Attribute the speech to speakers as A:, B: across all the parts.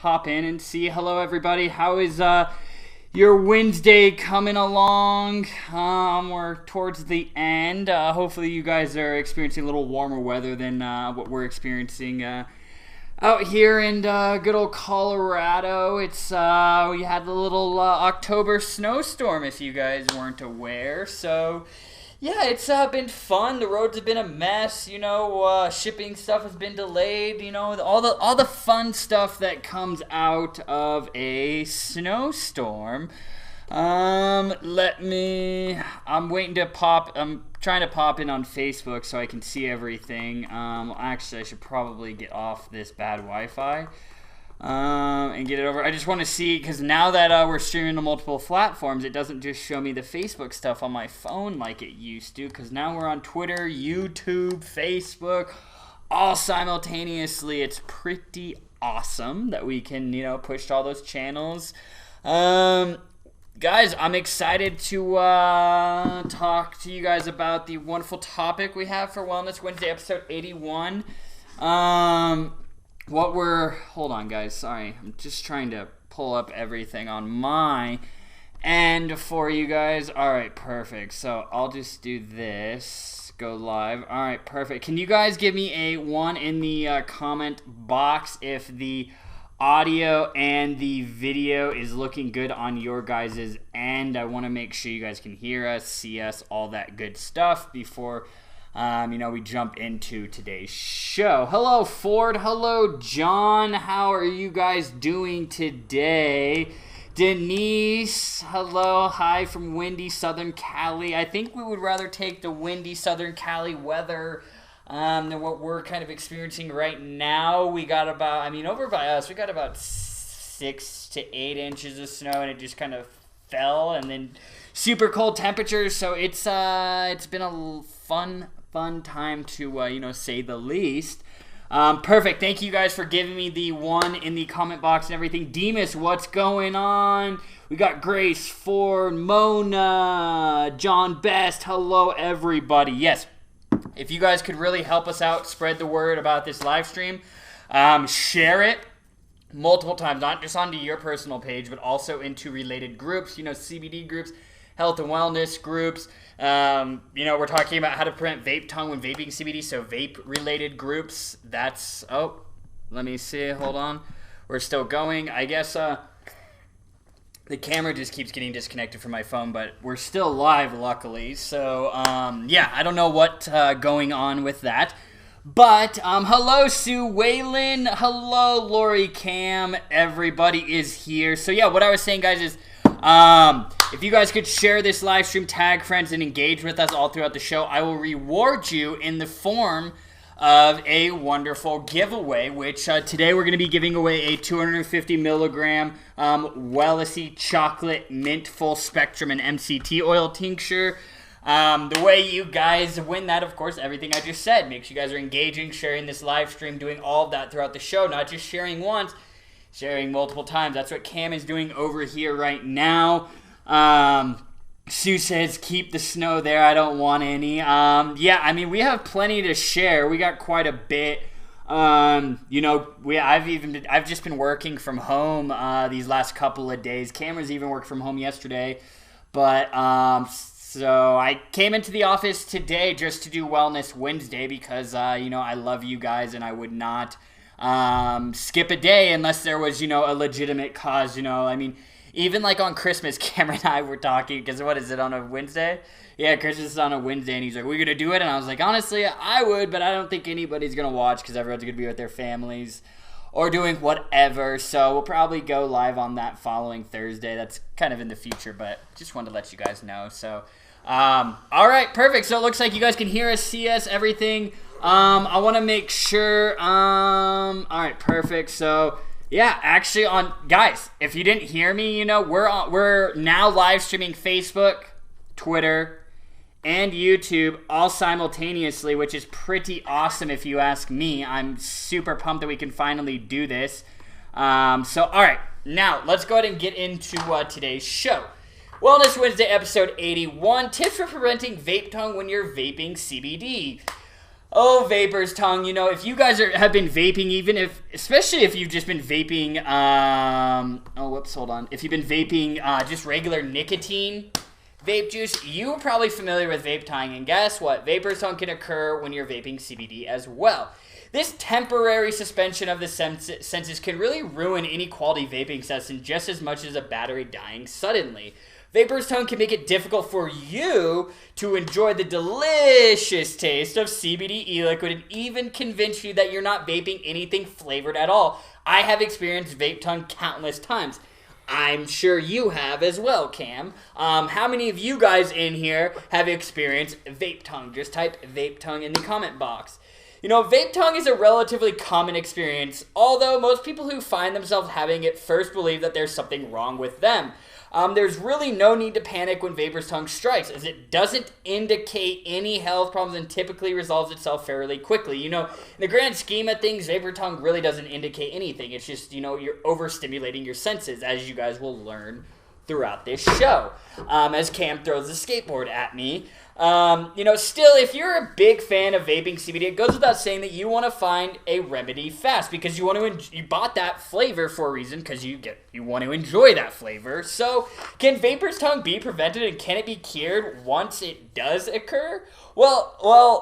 A: hop in and see. Hello, everybody. How is your Wednesday coming along? We're towards the end. Hopefully, you guys are experiencing a little warmer weather than what we're experiencing out here in good old Colorado. It's we had a little October snowstorm, if you guys weren't aware. So yeah, it's been fun. The roads have been a mess. You know, shipping stuff has been delayed. You know, all the fun stuff that comes out of a snowstorm. I'm waiting to pop. I'm trying to pop in on Facebook so I can see everything. Actually, I should probably get off this bad Wi-Fi and get it over. I just want to see, because now that we're streaming to multiple platforms, it doesn't just show me the Facebook stuff on my phone like it used to, because now we're on Twitter, YouTube, Facebook, all simultaneously. It's pretty awesome that we can, you know, push to all those channels. Guys, I'm excited to talk to you guys about the wonderful topic we have for Wellness Wednesday, episode 81. Hold on, guys, sorry. I'm just trying to pull up everything on my end for you guys. All right, perfect. So I'll just do this, go live. All right, perfect. Can you guys give me a 1 in the comment box if the audio and the video is looking good on your guys' end? I want to make sure you guys can hear us, see us, all that good stuff before we jump into today's show. Hello, Ford. Hello, John. How are you guys doing today? Denise, hello. Hi from windy Southern Cali. I think we would rather take the windy Southern Cali weather than what we're kind of experiencing right now. We got about, over by us, we got about 6 to 8 inches of snow, and it just kind of fell, and then super cold temperatures. So it's been a fun time to say the least. Perfect. Thank you guys for giving me the 1 in the comment box and everything. Demas, what's going on? We got Grace, Ford, Mona, John Best. Hello, everybody. Yes, if you guys could really help us out, spread the word about this live stream, share it multiple times, not just onto your personal page, but also into related groups, CBD groups, health and wellness groups. We're talking about how to prevent vape tongue when vaping CBD, so vape-related groups. Let me see, hold on. We're still going. I guess the camera just keeps getting disconnected from my phone, but we're still live, luckily. So, I don't know what's going on with that. But, hello, Sue Whalen. Hello, Lori Cam. Everybody is here. So, yeah, what I was saying, guys, is if you guys could share this live stream, tag friends, and engage with us all throughout the show, I will reward you in the form of a wonderful giveaway, which today we're going to be giving away a 250 milligram Wellesley chocolate mint full spectrum and MCT oil tincture. The way you guys win that, of course, everything I just said. Make sure you guys are engaging, sharing this live stream, doing all of that throughout the show, not just sharing once, sharing multiple times. That's what Cam is doing over here right now. Sue says, keep the snow there. I don't want any. We have plenty to share. We got quite a bit. I've just been working from home these last couple of days. Cameron's even worked from home yesterday. But, so I came into the office today just to do Wellness Wednesday because, I love you guys and I would not skip a day unless there was, a legitimate cause, Even like on Christmas, Cameron and I were talking, because what is it, on a Wednesday? Yeah, Christmas is on a Wednesday, and he's like, we're going to do it? And I was like, honestly, I would, but I don't think anybody's going to watch because everyone's going to be with their families or doing whatever. So we'll probably go live on that following Thursday. That's kind of in the future, but just wanted to let you guys know. So, all right, perfect. So it looks like you guys can hear us, see us, everything. I want to make sure. All right, perfect. So yeah, actually, guys, if you didn't hear me, we're now live streaming Facebook, Twitter, and YouTube all simultaneously, which is pretty awesome if you ask me. I'm super pumped that we can finally do this. All right, now let's go ahead and get into today's show. Wellness Wednesday, episode 81, tips for preventing vape tongue when you're vaping CBD. Oh, vapor's tongue. You know, if you guys have been vaping, especially if you've just been vaping, hold on. If you've been vaping just regular nicotine vape juice, you're probably familiar with vape tongue. And guess what? Vapor's tongue can occur when you're vaping CBD as well. This temporary suspension of the senses can really ruin any quality vaping session just as much as a battery dying suddenly. Vapor's tongue can make it difficult for you to enjoy the delicious taste of CBD e-liquid and even convince you that you're not vaping anything flavored at all. I have experienced vape tongue countless times. I'm sure you have as well, Cam. How many of you guys in here have experienced vape tongue? Just type vape tongue in the comment box. You know, vape tongue is a relatively common experience, although most people who find themselves having it first believe that there's something wrong with them. There's really no need to panic when vapor's tongue strikes, as it doesn't indicate any health problems and typically resolves itself fairly quickly. You know, in the grand scheme of things, vapor tongue really doesn't indicate anything. It's just, you know, you're overstimulating your senses, as you guys will learn throughout this show. As Cam throws the skateboard at me. You know, still, if you're a big fan of vaping CBD, it goes without saying that you want to find a remedy fast because you bought that flavor for a reason because you want to enjoy that flavor. So, can vapor's tongue be prevented and can it be cured once it does occur? Well,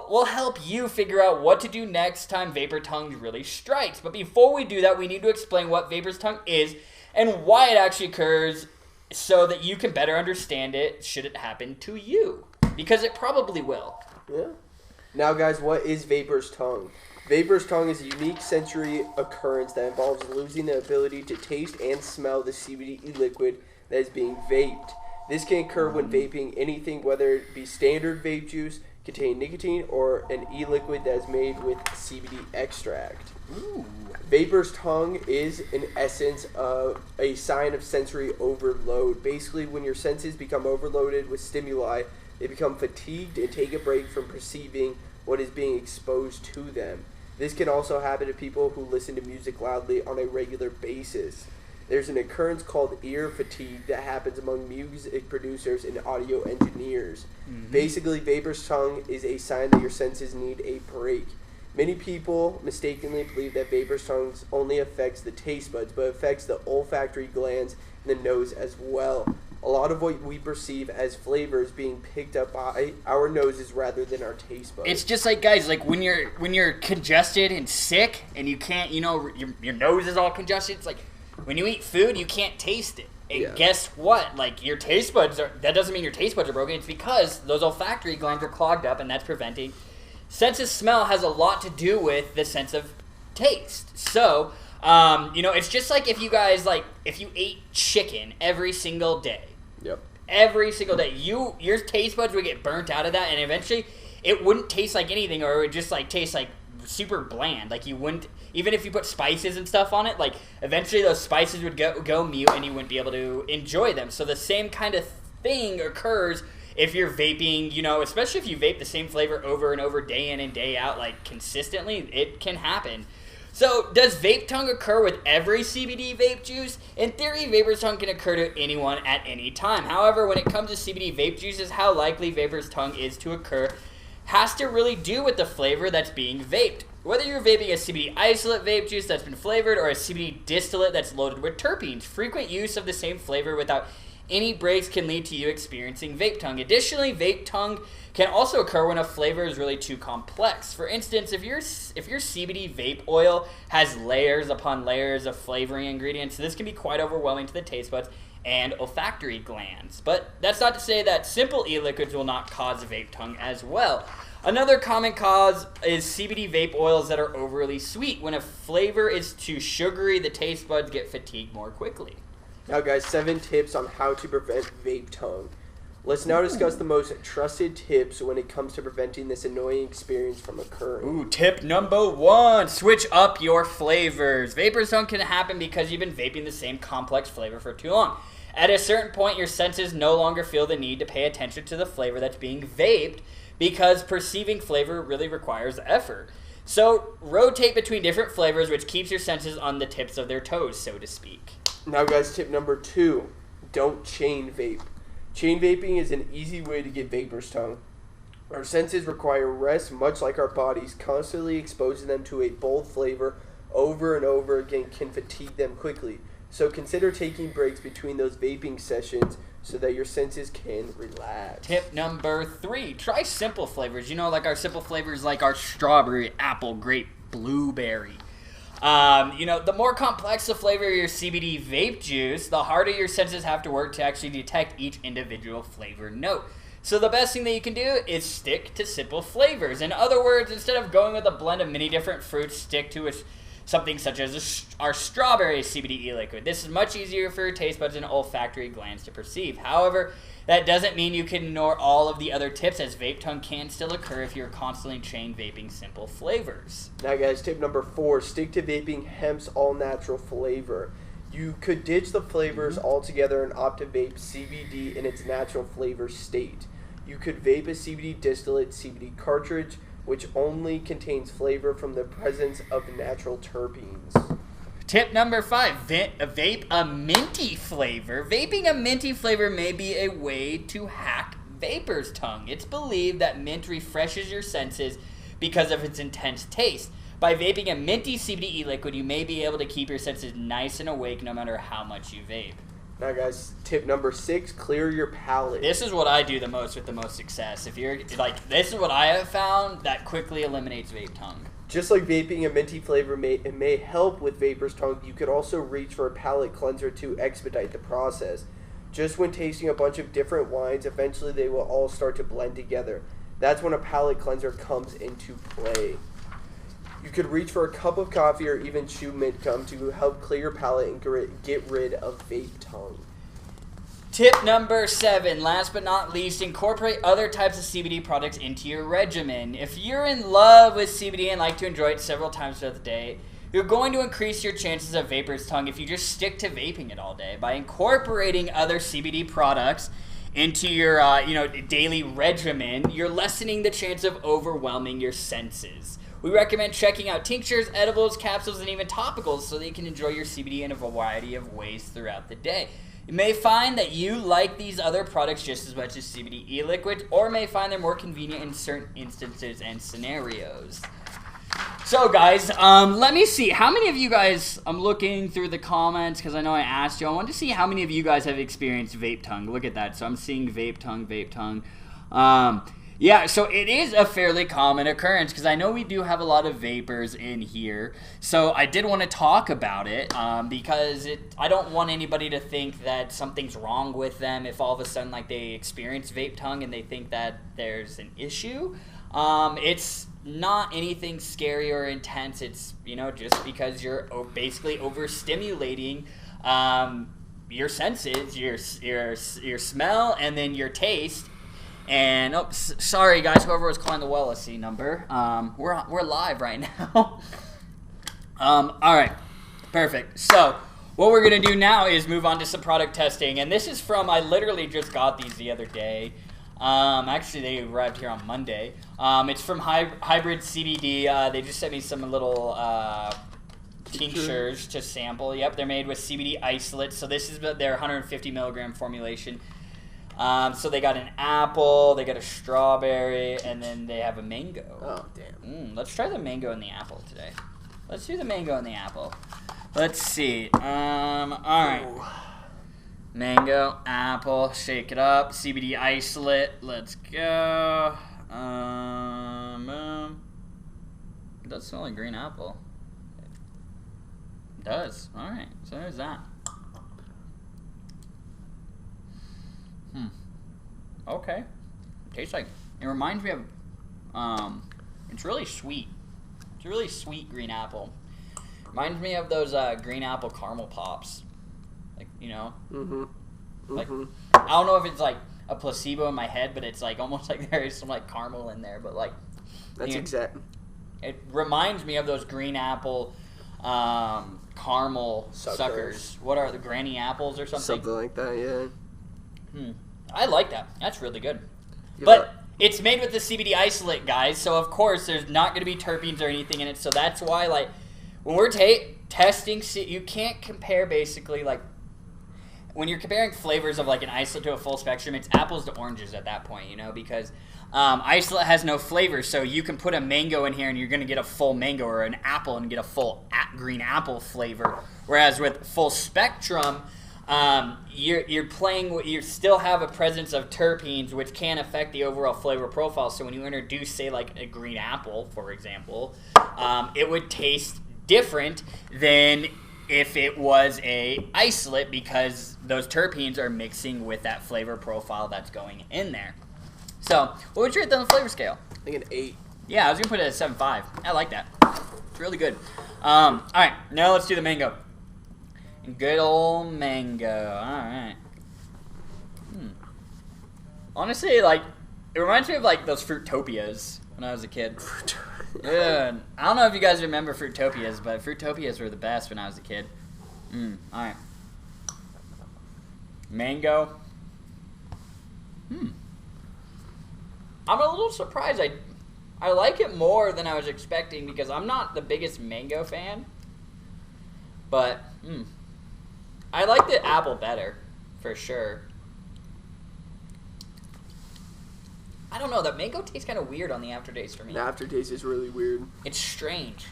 A: we'll help you figure out what to do next time vapor tongue really strikes. But before we do that, we need to explain what vapor's tongue is and why it actually occurs so that you can better understand it should it happen to you. Because it probably will.
B: Yeah. Now, guys, what is vapor's tongue? Vapor's tongue is a unique sensory occurrence that involves losing the ability to taste and smell the CBD e-liquid that is being vaped. This can occur when vaping anything, whether it be standard vape juice, contain nicotine, or an e-liquid that is made with CBD extract.
A: Ooh.
B: Vapor's tongue is, in essence, a sign of sensory overload. Basically, when your senses become overloaded with stimuli, they become fatigued and take a break from perceiving what is being exposed to them. This can also happen to people who listen to music loudly on a regular basis. There's an occurrence called ear fatigue that happens among music producers and audio engineers. Mm-hmm. Basically, vapor's tongue is a sign that your senses need a break. Many people mistakenly believe that vapor's tongue only affects the taste buds, but affects the olfactory glands and the nose as well. A lot of what we perceive as flavors being picked up by our noses rather than our taste buds.
A: It's just like, guys, like when you're congested and sick and you can't, you know, your nose is all congested. It's like when you eat food, you can't taste it. And guess what? Like your taste buds that doesn't mean your taste buds are broken. It's because those olfactory glands are clogged up, and that's preventing. Sense of smell has a lot to do with the sense of taste. So, you know, it's just like if you guys, like, if you ate chicken every single day.
B: Yep.
A: Every single day. Your taste buds would get burnt out of that, and eventually it wouldn't taste like anything, or it would just, like, taste, like, super bland. Like, you wouldn't, even if you put spices and stuff on it, like, eventually those spices would go mute, and you wouldn't be able to enjoy them. So the same kind of thing occurs if you're vaping, you know, especially if you vape the same flavor over and over, day in and day out, like, consistently, it can happen. So, does vape tongue occur with every CBD vape juice? In theory, vapor's tongue can occur to anyone at any time. However, when it comes to CBD vape juices, how likely vapor's tongue is to occur has to really do with the flavor that's being vaped. Whether you're vaping a CBD isolate vape juice that's been flavored or a CBD distillate that's loaded with terpenes, frequent use of the same flavor without any breaks can lead to you experiencing vape tongue. Additionally, vape tongue can also occur when a flavor is really too complex. For instance, if your CBD vape oil has layers upon layers of flavoring ingredients, this can be quite overwhelming to the taste buds and olfactory glands. But that's not to say that simple e-liquids will not cause vape tongue as well. Another common cause is CBD vape oils that are overly sweet. When a flavor is too sugary, the taste buds get fatigued more quickly.
B: Now, guys, 7 tips on how to prevent vape tongue. Let's now discuss the most trusted tips when it comes to preventing this annoying experience from occurring.
A: Ooh, tip number 1, switch up your flavors. Vapor's tongue can happen because you've been vaping the same complex flavor for too long. At a certain point, your senses no longer feel the need to pay attention to the flavor that's being vaped because perceiving flavor really requires effort. So, rotate between different flavors, which keeps your senses on the tips of their toes, so to speak.
B: Now, guys, tip number 2, don't chain vape. Chain vaping is an easy way to get vapor's tongue. Our senses require rest, much like our bodies. Constantly exposing them to a bold flavor over and over again can fatigue them quickly. So consider taking breaks between those vaping sessions so that your senses can relax.
A: Tip number 3, try simple flavors. You know, like our simple flavors like our strawberry, apple, grape, blueberry. You know, the more complex the flavor of your CBD vape juice, the harder your senses have to work to actually detect each individual flavor note. So the best thing that you can do is stick to simple flavors. In other words, instead of going with a blend of many different fruits, stick to something such as our strawberry CBD e-liquid. This is much easier for your taste buds and olfactory glands to perceive. However, that doesn't mean you can ignore all of the other tips, as vape tongue can still occur if you're constantly chain vaping simple flavors.
B: Now guys, tip number 4, stick to vaping hemp's all-natural flavor. You could ditch the flavors altogether and opt to vape CBD in its natural flavor state. You could vape a CBD distillate CBD cartridge, which only contains flavor from the presence of natural terpenes.
A: Tip number 5, vape a minty flavor. Vaping a minty flavor may be a way to hack vapor's tongue. It's believed that mint refreshes your senses because of its intense taste. By vaping a minty CBD e-liquid, you may be able to keep your senses nice and awake no matter how much you vape.
B: Now guys, tip number 6, clear your palate.
A: This is what I do the most with the most success. If you're like, this is what I have found that quickly eliminates vape tongue.
B: Just like vaping a minty flavor may help with vapor's tongue, you could also reach for a palate cleanser to expedite the process. Just when tasting a bunch of different wines, eventually they will all start to blend together. That's when a palate cleanser comes into play. You could reach for a cup of coffee or even chew mint gum to help clear your palate and get rid of vape tongue.
A: Tip number 7, last but not least, incorporate other types of CBD products into your regimen. If you're in love with CBD and like to enjoy it several times throughout the day, you're going to increase your chances of vapor's tongue if you just stick to vaping it all day. By incorporating other CBD products into your daily regimen, you're lessening the chance of overwhelming your senses. We recommend checking out tinctures, edibles, capsules, and even topicals so that you can enjoy your CBD in a variety of ways throughout the day. You may find that you like these other products just as much as CBD e-liquids, or may find them more convenient in certain instances and scenarios. So guys, let me see. How many of you guys, I'm looking through the comments because I know I asked you. I wanted to see how many of you guys have experienced vape tongue. Look at that. So I'm seeing vape tongue. Yeah, so it is a fairly common occurrence because I know we do have a lot of vapors in here. So I did want to talk about it because I don't want anybody to think that something's wrong with them if all of a sudden like they experience vape tongue and they think that there's an issue. It's not anything scary or intense. It's, just because you're basically overstimulating your senses, your smell, and then your taste. And sorry guys, whoever was calling the Wellesy number. We're live right now. All right, perfect. So what we're gonna do now is move on to some product testing, and this is from, I literally just got these the other day. Actually, they arrived here on Monday. It's from Hybrid CBD. They just sent me some little tinctures to sample. Yep, they're made with CBD isolate. So this is their 150 milligram formulation. So they got an apple, they got a strawberry, and then they have a mango.
B: Oh, damn.
A: Let's try the mango and the apple today. Let's do the mango and the apple. Let's see. All right.
B: Ooh.
A: Mango, apple, shake it up. CBD isolate. Let's go. It does smell like green apple. It does. All right. So there's that. Okay. Tastes like, it reminds me of, it's really sweet. It's a really sweet green apple. Reminds me of those green apple caramel pops. Like, Like, I don't know if it's like a placebo in my head, but it's like almost like there is some like caramel in there, but like.
B: That's exact.
A: It reminds me of those green apple caramel suckers. What are the granny apples or something?
B: Something like that, yeah.
A: I like that. That's really good. But it's made with the CBD isolate, guys, so of course there's not going to be terpenes or anything in it, so that's why, like, when we're testing, you can't compare basically, like, when you're comparing flavors of like an isolate to a full spectrum, it's apples to oranges at that point, you know, because isolate has no flavor, so you can put a mango in here and you're going to get a full mango, or an apple and get a full green apple flavor. Whereas with full spectrum, you still have a presence of terpenes, which can affect the overall flavor profile. So when you introduce, say, like a green apple, for example, it would taste different than if it was a isolate, because those terpenes are mixing with that flavor profile that's going in there. So, what would you rate on the flavor scale?
B: I think an 8.
A: Yeah, I was gonna put it at 7.5. I like that. It's really good. All right, now let's do the mango. Good old mango. All right. Honestly, like, it reminds me of like those Fruitopias when I was a kid. Yeah. I don't know if you guys remember Fruitopias, but Fruitopias were the best when I was a kid. All right. Mango. I'm a little surprised. I like it more than I was expecting, because I'm not the biggest mango fan. But, I like the apple better, for sure. I don't know, the mango tastes kind of weird on the aftertaste for me.
B: The aftertaste is really weird.
A: It's strange.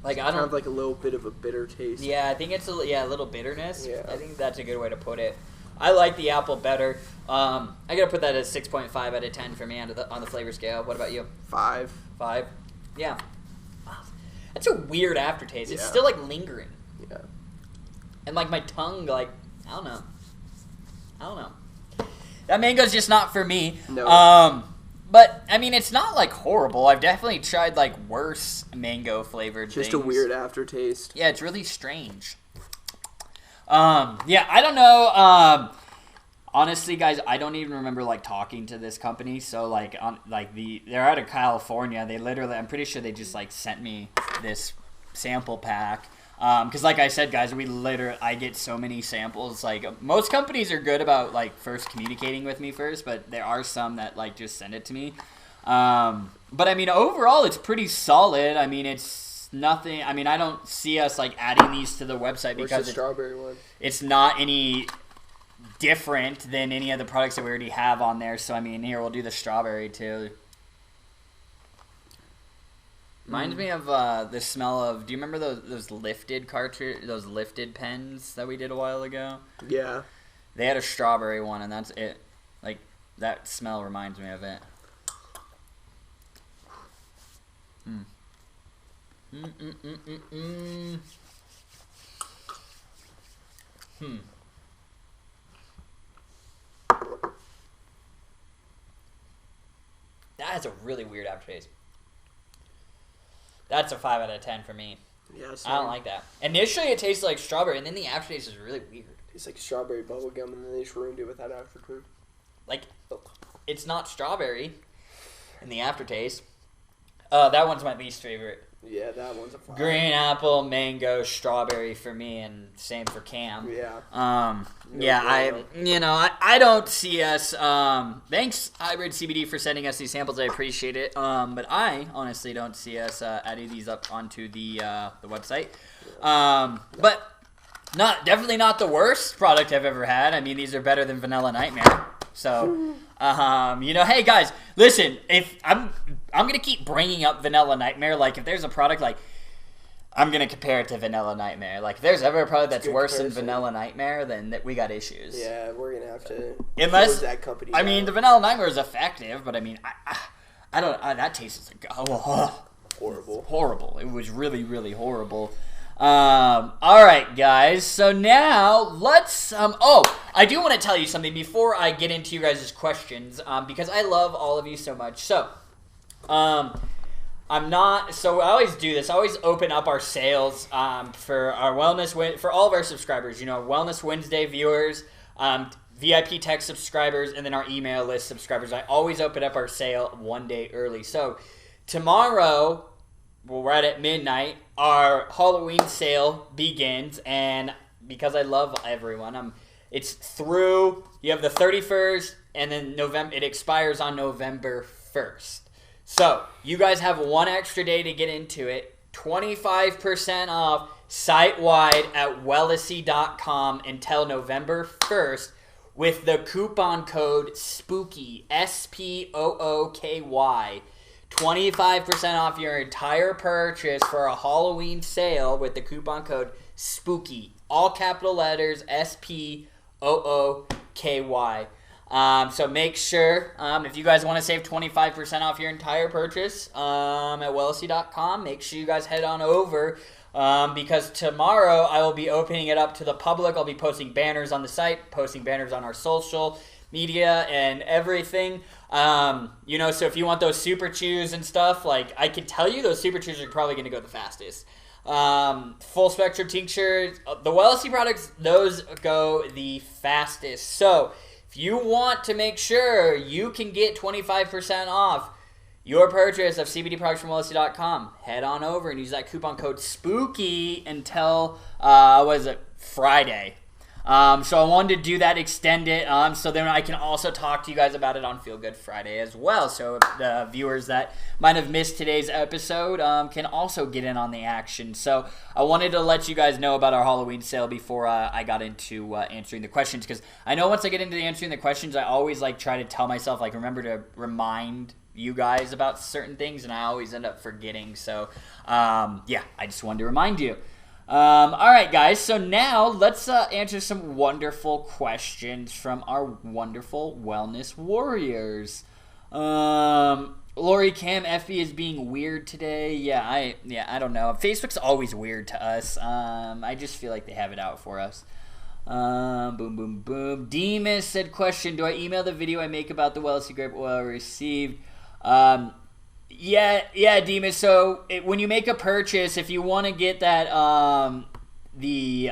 A: Like,
B: It's
A: I don't...
B: kind of like a little bit of a bitter taste.
A: Yeah, I think it's a little bitterness.
B: Yeah.
A: I think that's a good way to put it. I like the apple better. I gotta put that at 6.5 out of 10 for me on the flavor scale. What about you?
B: 5.
A: 5? Yeah. That's a weird aftertaste. It's
B: Yeah.
A: still like lingering.
B: Yeah.
A: And like my tongue, like, I don't know. That mango's just not for me.
B: No.
A: But I mean, it's not like horrible. I've definitely tried like worse mango flavored things.
B: Just a weird aftertaste.
A: Yeah, it's really strange. Yeah, I don't know. Honestly, guys, I don't even remember like talking to this company. So like they're out of California. They literally, I'm pretty sure they just like sent me this sample pack. Because like I said, guys, I get so many samples. Like, most companies are good about like first communicating with me first, but there are some that like just send it to me. But I mean, overall, it's pretty solid. I mean, it's nothing. I mean, I don't see us like adding these to the website because
B: the strawberry one?
A: It's not any different than any of the products that we already have on there. So I mean, here we'll do the strawberry too. Reminds me of the smell of. Do you remember those lifted those lifted pens that we did a while ago?
B: Yeah.
A: They had a strawberry one, and that's it. Like, that smell reminds me of it. That has a really weird aftertaste. That's a 5 out of 10 for me.
B: Yeah,
A: I don't like that. Initially, it tastes like strawberry, and then the aftertaste is really weird.
B: It's like strawberry bubblegum, and then they just ruined it with that aftertaste.
A: Like, it's not strawberry in the aftertaste. That one's my least favorite.
B: Yeah, that one's a 5.
A: Green apple, mango, strawberry for me, and same for Cam.
B: Yeah.
A: I don't see us. Thanks, Hybrid CBD, for sending us these samples. I appreciate it. But I honestly don't see us adding these up onto the website. But definitely not the worst product I've ever had. I mean, these are better than Vanilla Nightmare. So, hey guys, listen. If I'm gonna keep bringing up Vanilla Nightmare. Like, if there's a product, like, I'm gonna compare it to Vanilla Nightmare. Like, if there's ever a product that's worse than Vanilla Nightmare, then we got issues.
B: Yeah, we're gonna have to.
A: Unless
B: that company.
A: I mean, the Vanilla Nightmare is effective, but I mean, I don't. That tastes like horrible. It was really, really horrible. All right, guys. So now let's. I do want to tell you something before I get into you guys' questions, because I love all of you so much. So, I'm not. So I always do this. I always open up our sales for our for all of our subscribers. You know, Wellness Wednesday viewers, VIP Tech subscribers, and then our email list subscribers. I always open up our sale one day early. So tomorrow, we're right at midnight. Our Halloween sale begins, and because I love everyone, it's through. You have the 31st, and then it expires on November 1st. So you guys have one extra day to get into it. 25% off, site-wide at wellesley.com until November 1st with the coupon code SPOOKY, SPOOKY. 25% off your entire purchase for a Halloween sale with the coupon code SPOOKY. All capital letters, SPOOKY. So make sure, if you guys want to save 25% off your entire purchase at wellesley.com, make sure you guys head on over because tomorrow I will be opening it up to the public. I'll be posting banners on the site, posting banners on our social media and everything. So if you want those super chews and stuff, like I can tell you those super chews are probably going to go the fastest. Full spectrum tinctures, the Wellesley products, those go the fastest. So if you want to make sure you can get 25% off your purchase of CBD products from wellesley.com, head on over and use that coupon code SPOOKY until, Friday. So I wanted to do that, extend it, so then I can also talk to you guys about it on Feel Good Friday as well. So the viewers that might have missed today's episode can also get in on the action. So I wanted to let you guys know about our Halloween sale before I got into answering the questions, because I know once I get into answering the questions, I always try to tell myself, remember to remind you guys about certain things, and I always end up forgetting. So I just wanted to remind you. All right, guys, so now let's answer some wonderful questions from our wonderful wellness warriors. Lori Cam, FB is being weird today. I don't know. Facebook's always weird to us. I just feel like they have it out for us. Boom, boom, boom. Demas said, question, do I email the video I make about the Wellesley grape oil received? Yeah, Demas. So when you make a purchase, if you want to get that the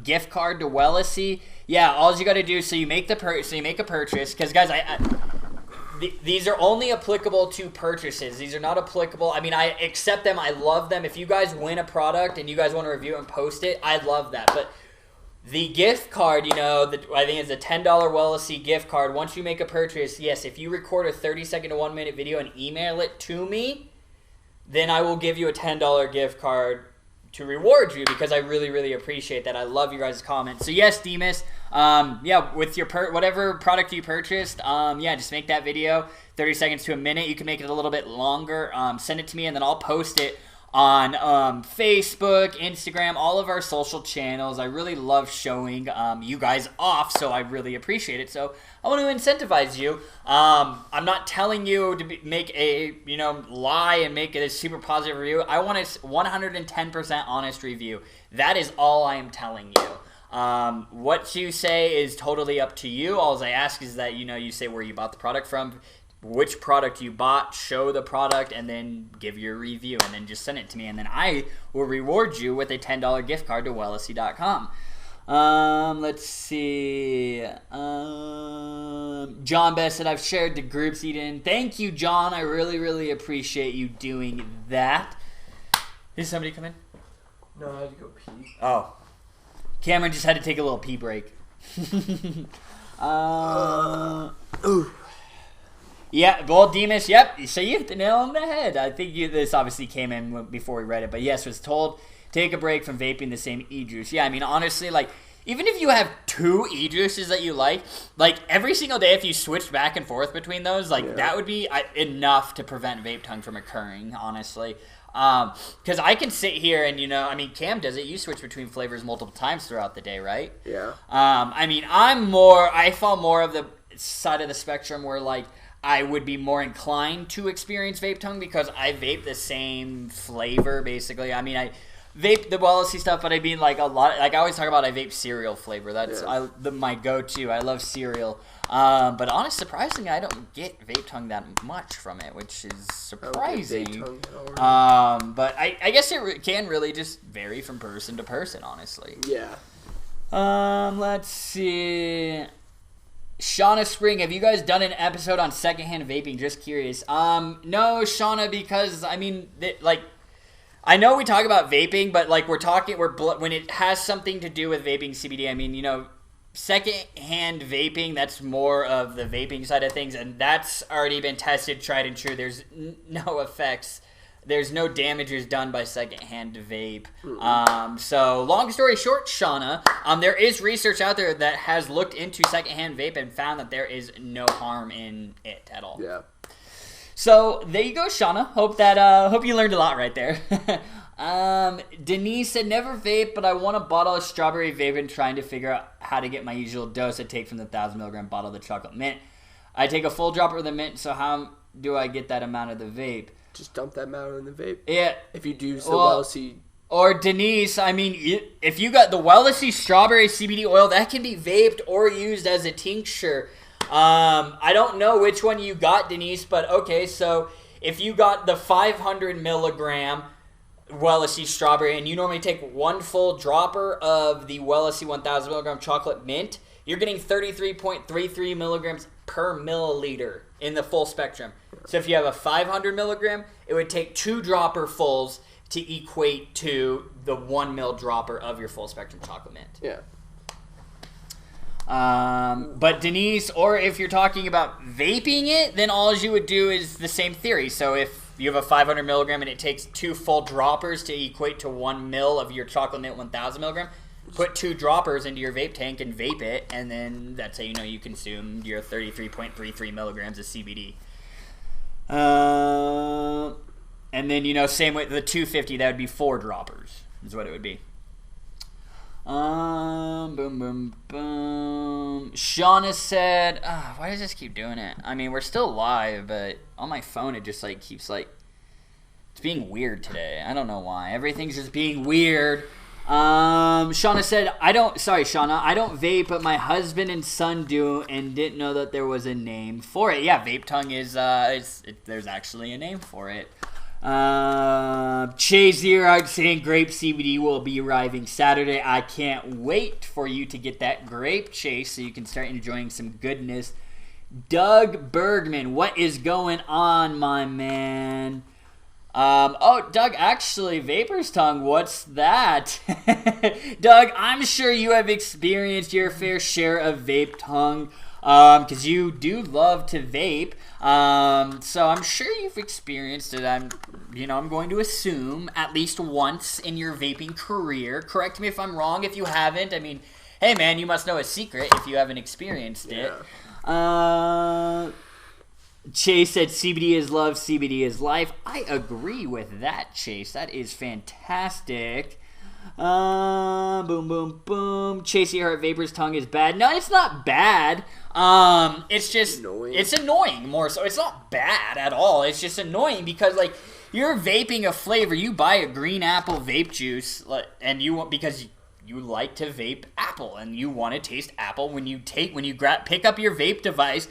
A: gift card to Wellesley, all you got to do, so you make a purchase, because guys, these are only applicable to purchases. These are not applicable. I mean, I accept them. I love them. If you guys win a product and you guys want to review it and post it, I love that. But the gift card, I think it's a $10 Wellesley gift card. Once you make a purchase, yes, if you record a 30-second to 1-minute video and email it to me, then I will give you a $10 gift card to reward you, because I really, really appreciate that. I love your guys' comments. So yes, Demas, with your whatever product you purchased, just make that video 30 seconds to a minute. You can make it a little bit longer. Send it to me, and then I'll post it on Facebook, Instagram, all of our social channels. I really love showing you guys off, so I really appreciate it. So I want to incentivize you. I'm not telling you to make a lie and make it a super positive review. I want a 110% honest review. That is all I am telling you. What you say is totally up to you. All I ask is that you say where you bought the product from, which product you bought, show the product, and then give your review, and then just send it to me, and then I will reward you with a $10 gift card to wellesley.com. Let's see. John Best said, I've shared the groups Eden. Thank you, John. I really, really appreciate you doing that. Did somebody come in?
B: No, I had to go pee.
A: Oh. Cameron just had to take a little pee break. Ooh. Yeah, Gold Demas, yep. So you hit the nail on the head. I think this obviously came in before we read it. But yes, was told, take a break from vaping the same e-juice. Yeah, I mean, honestly, even if you have 2 e-juices that you like every single day, if you switch back and forth between those, that would be enough to prevent vape tongue from occurring, honestly. Because I can sit here and, Cam does it. You switch between flavors multiple times throughout the day, right?
B: Yeah.
A: I fall more of the side of the spectrum where, I would be more inclined to experience vape tongue because I vape the same flavor, basically. I mean, I vape the Wellesley stuff, but I mean, a lot. I always talk about, I vape cereal flavor. That's my go-to. I love cereal. But honestly, surprisingly, I don't get vape tongue that much from it, which is surprising. But I guess it can really just vary from person to person, honestly.
B: Yeah.
A: Let's see. Shauna Spring, have you guys done an episode on secondhand vaping? Just curious. No, Shauna, because I know we talk about vaping, but when it has something to do with vaping CBD, I mean, secondhand vaping, that's more of the vaping side of things, and that's already been tested, tried and true. There's no effects there's no damages done by secondhand vape. So long story short, Shauna, there is research out there that has looked into secondhand vape and found that there is no harm in it at all.
B: Yeah.
A: So there you go, Shauna. Hope you learned a lot right there. Denise said, never vape, but I want a bottle of strawberry vape and trying to figure out how to get my usual dose I take from the 1,000 milligram bottle of the chocolate mint. I take a full dropper of the mint, so how do I get that amount of the vape?
B: Just dump that amount in the vape.
A: Yeah.
B: If you do so well, see.
A: Or Denise, I mean, if you got the Wellesi strawberry CBD oil, that can be vaped or used as a tincture. I don't know which one you got, Denise, but okay, so if you got the 500 milligram Wellesi strawberry and you normally take one full dropper of the Wellesi 1000 milligram chocolate mint, you're getting 33.33 milligrams per milliliter in the full spectrum. So if you have a 500 milligram, it would take 2 dropper fulls to equate to the 1 mil dropper of your full spectrum chocolate mint.
B: Yeah.
A: But Denise, or if you're talking about vaping it, then all you would do is the same theory. So if you have a 500 milligram and it takes 2 full droppers to equate to 1 mil of your chocolate mint 1000 milligram, put 2 droppers into your vape tank and vape it, and then that's how you know you consumed your 33.33 milligrams of CBD. And then, same with the 250, that would be 4 droppers, is what it would be. Boom, boom, boom. Shauna said, why does this keep doing it? I mean, we're still live, but on my phone it just keeps it's being weird today. I don't know why. Everything's just being weird. Shauna said, I don't vape, but my husband and son do, and didn't know that there was a name for it. Yeah, vape tongue is, there's actually a name for it. Chase here, I'm saying grape CBD will be arriving Saturday. I can't wait for you to get that grape, Chase, so you can start enjoying some goodness. Doug Bergman, what is going on, my man? Doug, actually, Vapor's Tongue, what's that? Doug, I'm sure you have experienced your fair share of Vape Tongue, because you do love to vape. So I'm sure you've experienced it. I'm going to assume at least once in your vaping career. Correct me if I'm wrong. If you haven't, I mean, hey man, you must know a secret if you haven't experienced it. Chase said CBD is love, CBD is life. I agree with that, Chase. That is fantastic. Boom, boom, boom. Chasey Heart Vapor's Tongue is bad. No, it's not bad. It's just annoying. It's annoying more so. It's not bad at all. It's just annoying because you're vaping a flavor. You buy a green apple vape juice and because you like to vape apple and you want to taste apple when you pick up your vape device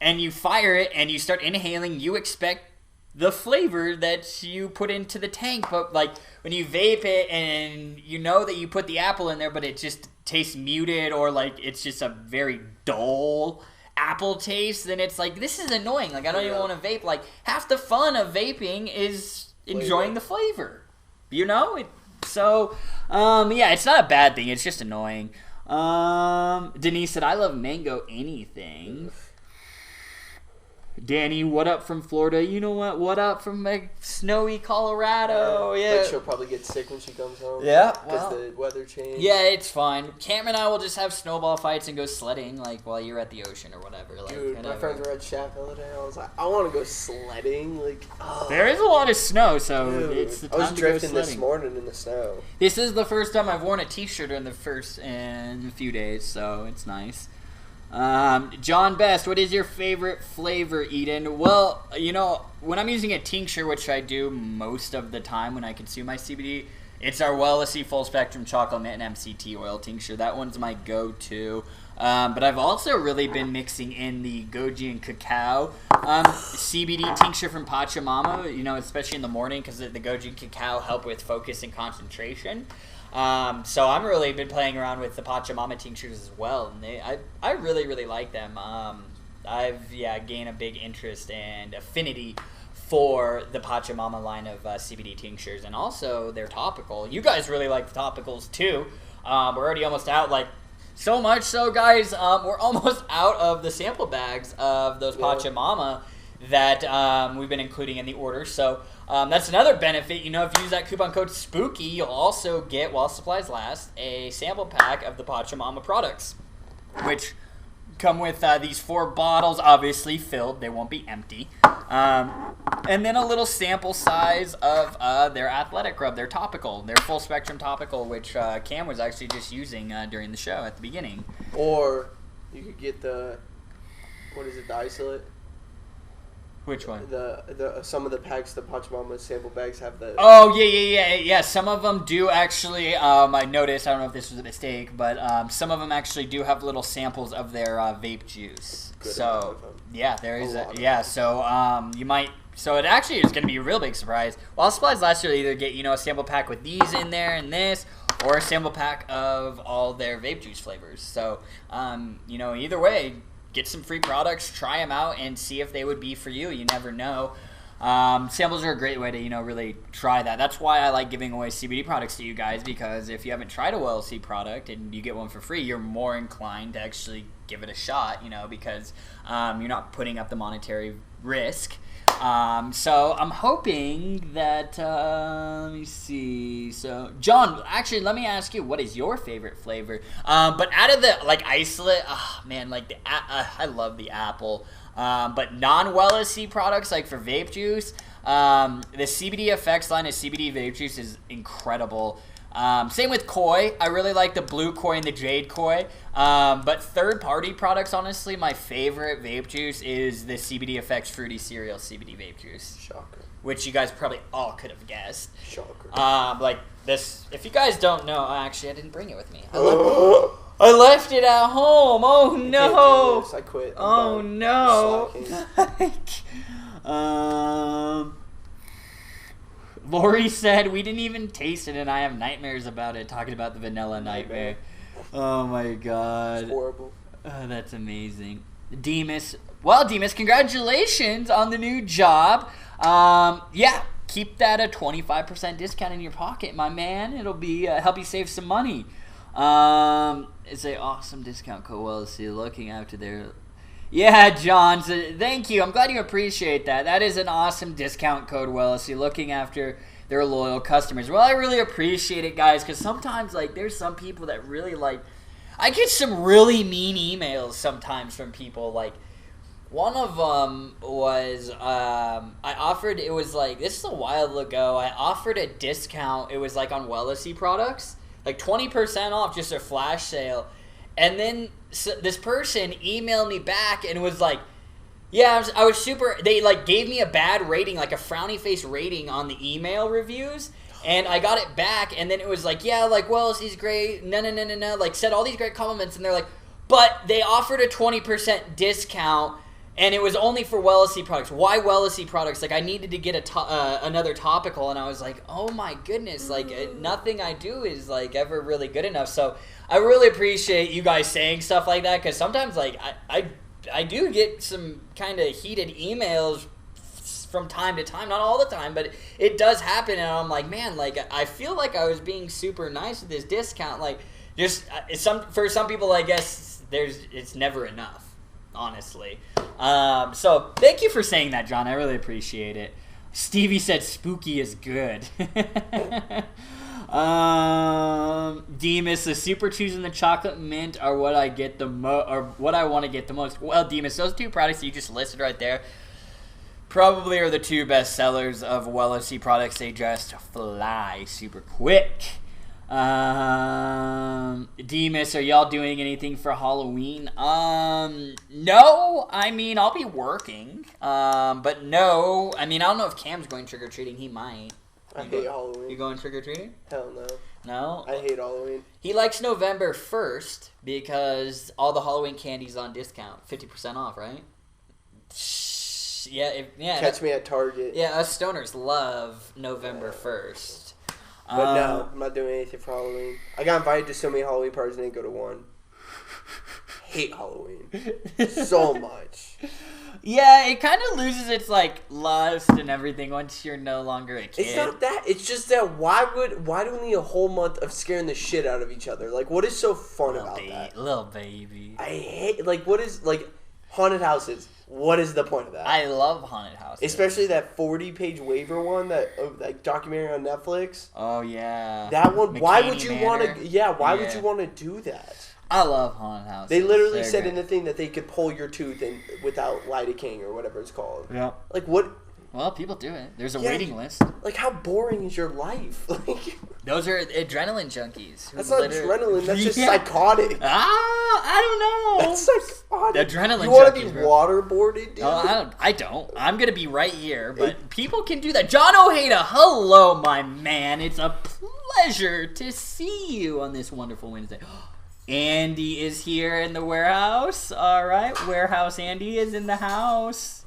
A: and you fire it and you start inhaling, you expect the flavor that you put into the tank. But when you vape it and you know that you put the apple in there, but it just tastes muted or it's just a very dull apple taste, then it's this is annoying. I don't even want to vape. Half the fun of vaping is enjoying the flavor. So, it's not a bad thing. It's just annoying. Denise said, I love mango anything. Danny, what up from Florida? You know what? What up from snowy Colorado? Yeah.
B: But she'll probably get sick when she comes home.
A: Yeah.
B: Because the weather changed.
A: Yeah, it's fine. Cameron and I will just have snowball fights and go sledding, while you're at the ocean or whatever.
B: Dude, my friends were at Chatfield today. I was like, I want to go sledding.
A: There is a lot of snow, so it's the time
B: I was
A: to go
B: drifting
A: sledding.
B: this morning in the snow.
A: This is the first time I've worn a t-shirt in a few days, so it's nice. John Best, what is your favorite flavor, Eden? Well, when I'm using a tincture, which I do most of the time when I consume my CBD, it's our Wellesi Full Spectrum Chocolate Mint and MCT Oil Tincture. That one's my go-to. But I've also really been mixing in the Goji and Cacao CBD tincture from Pachamama, especially in the morning because the Goji and Cacao help with focus and concentration. So I'm really been playing around with the Pachamama tinctures as well, and I really, really like them. I've gained a big interest and affinity for the Pachamama line of CBD tinctures, and also they're topical. You guys really like the topicals too. We're already almost out, so much so, guys, we're almost out of the sample bags of those Pachamama that we've been including in the order. So That's another benefit. You know, if you use that coupon code SPOOKY, you'll also get, while supplies last, a sample pack of the Pachamama products, which come with these 4 bottles, obviously filled. They won't be empty. And then a little sample size of their athletic rub, their topical, their full spectrum topical, which Cam was actually just using during the show at the beginning.
B: Or you could get the, what is it, the isolate?
A: Which one?
B: The some of the packs, the Pachamama sample bags have the...
A: Oh, yeah. Some of them do actually, I noticed, I don't know if this was a mistake, but some of them actually do have little samples of their vape juice.
B: Good
A: So, yeah, there is so you might... So it actually is going to be a real big surprise. While supplies last year, either get, a sample pack with these in there and this, or a sample pack of all their vape juice flavors. So, either way, get some free products, try them out, and see if they would be for you. You never know. Samples are a great way to, really try that. That's why I like giving away CBD products to you guys, because if you haven't tried a WellC product and you get one for free, you're more inclined to actually give it a shot, because you're not putting up the monetary risk. So I'm hoping that, let me see. So, John, actually, let me ask you, what is your favorite flavor? But out of the, isolate, I love the apple. But non-WellSC products, like for vape juice, the CBD effects line of CBD vape juice is incredible. Same with koi. I really like the blue koi and the jade koi. But third-party products, honestly, my favorite vape juice is the CBD Effects Fruity Cereal CBD vape juice.
B: Shocker.
A: Which you guys probably all could have guessed.
B: Shocker.
A: This, if you guys don't know, actually, I didn't bring it with me. I left it at home. Oh, no.
B: I quit.
A: Oh, no. Lori said, we didn't even taste it, and I have nightmares about it, talking about the vanilla nightmare. Oh, my God.
B: It's horrible.
A: That's amazing. Demas. Well, Demas, congratulations on the new job. Yeah, keep that a 25% discount in your pocket, my man. It'll be help you save some money. It's an awesome discount code. Well, see, looking after their... Yeah, John, so thank you. I'm glad you appreciate that. That is an awesome discount code, Wellesley, looking after their loyal customers. Well, I really appreciate it, guys, because sometimes, there's some people that really, I get some really mean emails sometimes from people. One of them was, I offered, it was, this is a while ago, I offered a discount. It was, on Wellesley products, 20% off, just a flash sale. And then this person emailed me back and was like, yeah, I was super, they gave me a bad rating, a frowny face rating on the email reviews. And I got it back, and then it was well, he's great, no, said all these great compliments, and they're like, but they offered a 20% discount, and it was only for WellSC products. Why WellSC products? I needed to get another topical, and I was like, oh my goodness, nothing I do is, ever really good enough. So I really appreciate you guys saying stuff like that, because sometimes, I do get some kind of heated emails from time to time, not all the time, but it does happen, and I'm like, man, I feel like I was being super nice with this discount. For some people, I guess it's never enough, honestly. So thank you for saying that, John. I really appreciate it. Stevie said spooky is good. Demas, the Super Chews and the Chocolate Mint are what I get what I want to get the most. Well, Demas, those two products that you just listed right there probably are the two best sellers of WellSC products. They just fly super quick. Demas, are y'all doing anything for Halloween? No. I mean, I'll be working. But no. I mean, I don't know if Cam's going trick-or-treating. He might.
B: I hate Halloween.
A: You going trick-or-treating?
B: Hell no.
A: No?
B: I hate Halloween.
A: He likes November 1st because all the Halloween candy's on discount. 50% off, right? Yeah.
B: Catch me at Target.
A: Yeah, us stoners love November 1st.
B: But no, I'm not doing anything for Halloween. I got invited to so many Halloween parties and didn't go to one. Hate Halloween so much.
A: Yeah, it kind of loses its lust and everything once you're no longer a kid.
B: It's not that. It's just that why do we need a whole month of scaring the shit out of each other? What is so fun about that?
A: Little baby.
B: I hate what is haunted houses. What is the point of that?
A: I love haunted houses.
B: Especially that 40-page waiver one, that documentary on Netflix.
A: Oh, yeah.
B: That one. Why would
A: McKinney
B: you
A: Manor?
B: want to? Yeah, why would you want to do that?
A: I love haunted houses.
B: They literally
A: They're
B: said
A: great.
B: in the thing that they could pull your tooth in without lidocaine or whatever it's called.
A: Yeah.
B: Like what?
A: Well, people do it. There's a waiting list.
B: Like how boring is your life? Like
A: Those are adrenaline junkies.
B: that's not adrenaline. That's just psychotic.
A: I don't know.
B: That's psychotic.
A: Adrenaline
B: You want to be
A: junkies, bro.
B: waterboarded, dude?
A: Oh, I don't. I'm going to be right here, but people can do that. John Ojeda, hello, my man. It's a pleasure to see you on this wonderful Wednesday. Andy is here in the warehouse. All right, Warehouse Andy is in the house.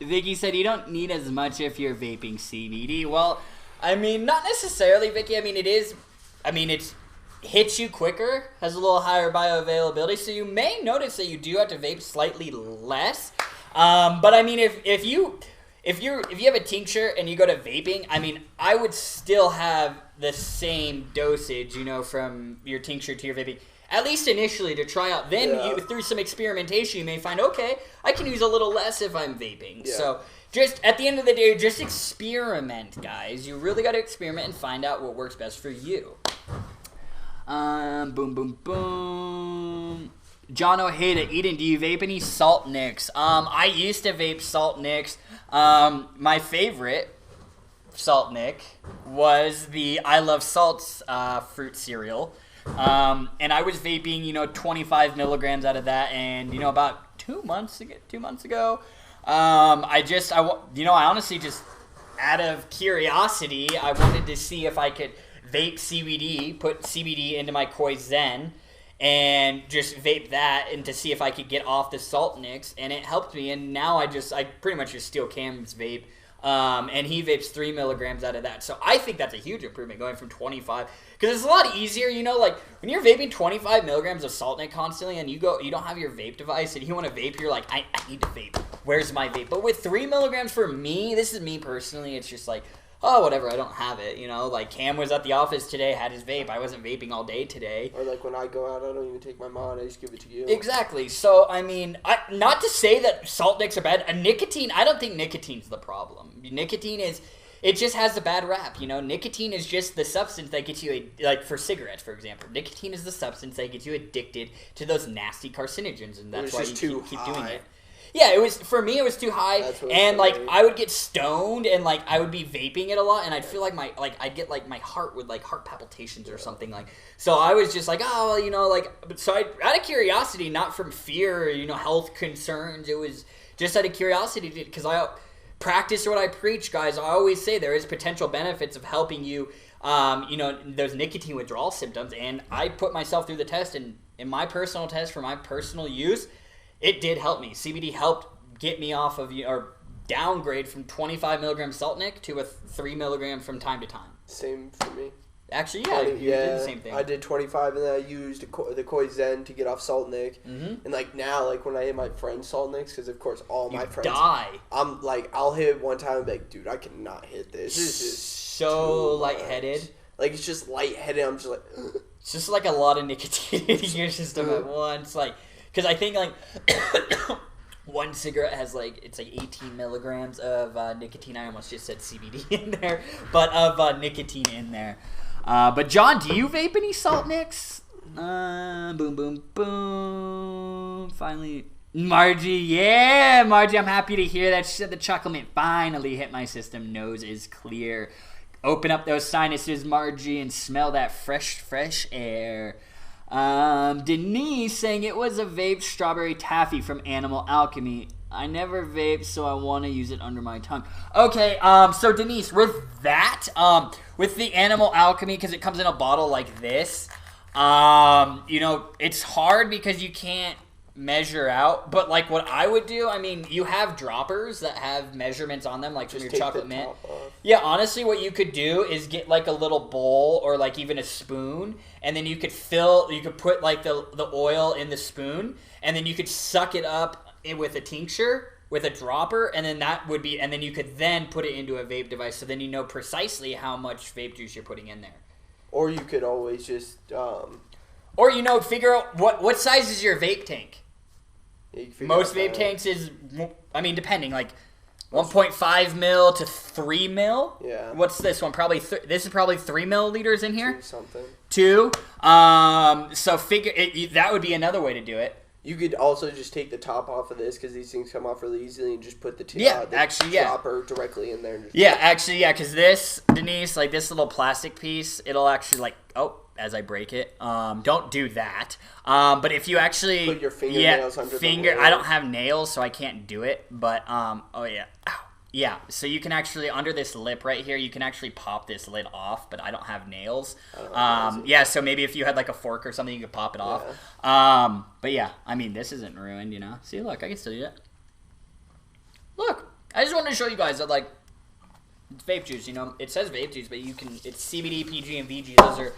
A: Vicky said you don't need as much if you're vaping CBD. Well, I mean, not necessarily, Vicky. I mean, it hits you quicker, has a little higher bioavailability, so you may notice that you do have to vape slightly less. But I mean, if you have a tincture and you go to vaping, I mean, I would still have the same dosage, from your tincture to your vaping. At least initially to try out. Then through some experimentation, you may find, okay, I can use a little less if I'm vaping. Yeah. So just at the end of the day, just experiment, guys. You really got to experiment and find out what works best for you. Boom, boom, boom. John Ojeda, Eden, do you vape any Salt Nicks? I used to vape Salt Nicks. My favorite Salt Nick was the I Love Salts fruit cereal. And I was vaping, 25 milligrams out of that, and about 2 months ago, I honestly just out of curiosity, I wanted to see if I could vape CBD, put CBD into my Koi Zen, and just vape that, and to see if I could get off the Salt Nicks, and it helped me. And now I pretty much just steal Cam's vape. And he vapes 3 milligrams out of that. So I think that's a huge improvement going from 25. Because it's a lot easier, like when you're vaping 25 milligrams of Salt Nick constantly and you don't have your vape device and you want to vape, you're like, I need to vape. Where's my vape? But with 3 milligrams for me, this is me personally, it's just like, oh, whatever, I don't have it. Like Cam was at the office today, had his vape. I wasn't vaping all day today.
B: Or like when I go out, I don't even take my mod, I just give it to you.
A: Exactly. So, I mean, not to say that Salt Nicks are bad. Nicotine, I don't think nicotine's the problem. Nicotine it just has a bad rap. Nicotine is just the substance that gets you, like for cigarettes, for example. Nicotine is the substance that gets you addicted to those nasty carcinogens, and that's why you keep doing it. Yeah, for me it was too high, and like I would get stoned and like I would be vaping it a lot, and I'd feel like I'd get like my heart would like heart palpitations or something like. So I was just like, oh, so out of curiosity, not from fear or health concerns, it was just out of curiosity because I practice what I preach, guys. I always say there is potential benefits of helping you, those nicotine withdrawal symptoms, and I put myself through the test, and in my personal test for my personal use. It did help me. CBD helped get me off of, or downgrade from 25 milligram Salt Nick to a 3 milligram from time to time.
B: Same for me.
A: Actually, yeah, you did the same thing.
B: I did 25, and then I used the Koi Zen to get off Salt Nick.
A: Mm-hmm.
B: And like now, like when I hit my friends' Salt Nicks, because of course all my friends I'm like, I'll hit one time and be like, dude, I cannot hit this. This is
A: so lightheaded.
B: Like it's just lightheaded. I'm just like,
A: it's just like a lot of nicotine in your system at once. Like, because I think like one cigarette has it's 18 milligrams of nicotine. I almost just said CBD in there, but of nicotine in there. But John, do you vape any Salt Nicks? Boom, boom, boom. Finally, Margie, yeah, Margie, I'm happy to hear that. She said the chocolate mint finally hit my system. Nose is clear. Open up those sinuses, Margie, and smell that fresh air. Denise saying it was a vape strawberry taffy from Animal Alchemy. I never vape, so I want to use it under my tongue. Okay, so Denise, with that, with the Animal Alchemy, because it comes in a bottle like this, it's hard because you can't measure out, but like what I would do, I mean, you have droppers that have measurements on them, like from your chocolate mint. Yeah, honestly, what you could do is get like a little bowl or like even a spoon, and then you could put like the oil in the spoon, and then you could suck it up with a tincture with a dropper, and then you could then put it into a vape device, so then you know precisely how much vape juice you're putting in there.
B: Or you could always just
A: Or, you know, figure out what size is your vape tank.
B: Yeah,
A: Most vape tanks is, I mean, depending, like 1.5 mil to 3 mil.
B: Yeah.
A: What's this one? Probably this is probably 3 milliliters in here.
B: Something.
A: 2. So figure that would be another way to do it.
B: You could also just take the top off of this because these things come off really easily and just put the dropper directly in there. And
A: Because this, Denise, like this little plastic piece, it'll actually like, as I break it, don't do that. But if you actually
B: put your fingernails under the hole.
A: I don't have nails, so I can't do it. But so you can actually under this lip right here, you can actually pop this lid off. But I don't have nails. So maybe if you had like a fork or something, you could pop it off. But yeah, I mean this isn't ruined, you know. See, look, I can still do that. Look, I just wanted to show you guys that like it's vape juice. You know, it says vape juice, but it's CBD, PG, and VG. Those are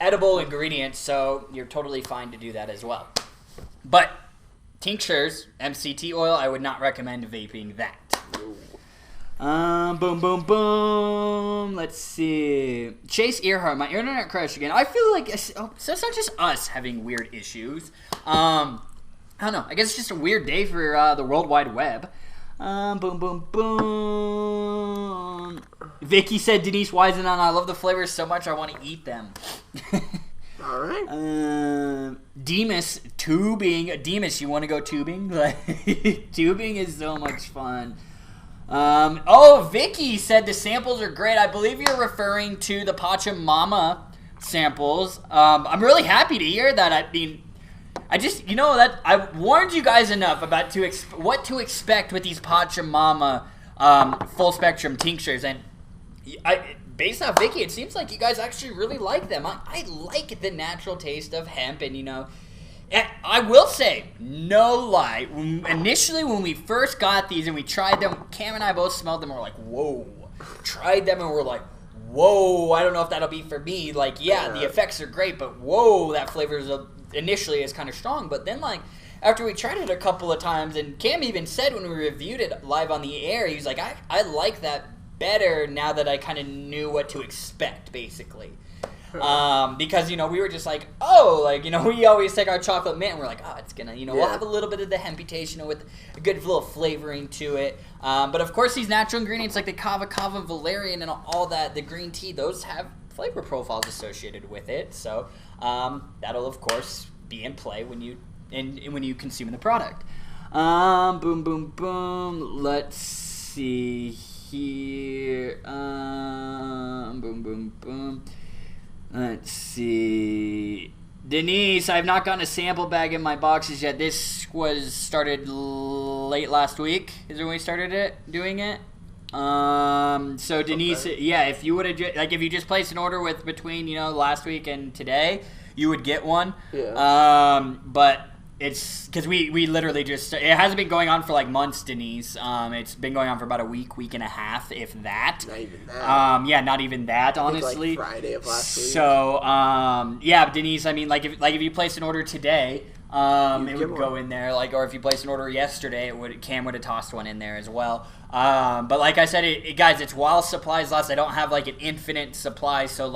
A: edible ingredients, so you're totally fine to do that as well. But tinctures, MCT oil, I would not recommend vaping that. Boom, boom, boom. Let's see. Chase Earhart, my internet crashed again. I feel like so it's not just us having weird issues. I don't know. I guess it's just a weird day for the World Wide Web. Boom, boom, boom. Vicky said, Denise Wiseman, I love the flavors so much I want to eat them.
B: All right.
A: Demas, tubing. Demas, you want to go tubing? Tubing is so much fun. Vicky said the samples are great. I believe you're referring to the Pachamama samples. I'm really happy to hear that. I mean, I just, you know, that I warned you guys enough about what to expect with these Pachamama full spectrum tinctures, and based on Vicky, it seems like you guys actually really like them. I like the natural taste of hemp, and you know, I will say, no lie, initially when we first got these and we tried them, Cam and I both smelled them and we're like, whoa. Tried them and we're like, whoa, I don't know if that'll be for me. Like, the effects are great, but whoa, that flavor initially is kind of strong. But then, like, after we tried it a couple of times, and Cam even said when we reviewed it live on the air, he was like, I like that better now that I kind of knew what to expect, basically. Because, you know, we were just like, we always take our chocolate mint and we're like, it's gonna, we'll have a little bit of the hempitation with a good little flavoring to it. But of course, these natural ingredients like the kava valerian and all that, the green tea, those have flavor profiles associated with it. So that'll of course be in play when you consume the product. Boom, boom, boom. Let's see here. Boom, boom, boom. Let's see. Denise, I've not gotten a sample bag in my boxes yet. This was started late last week. Is when we started doing it? So Denise, if you would have if you just placed an order between last week and today, you would get one. Yeah. But it's because we literally just, it hasn't been going on for like months, Denise. It's been going on for about a week and a half, if that. Not even that. Not even that, honestly.
B: Like Friday of last week.
A: So, Denise, I mean, if you placed an order today, it would go in there, or if you placed an order yesterday, Cam would have tossed one in there as well. But like I said, guys, it's while supplies last. I don't have like an infinite supply, so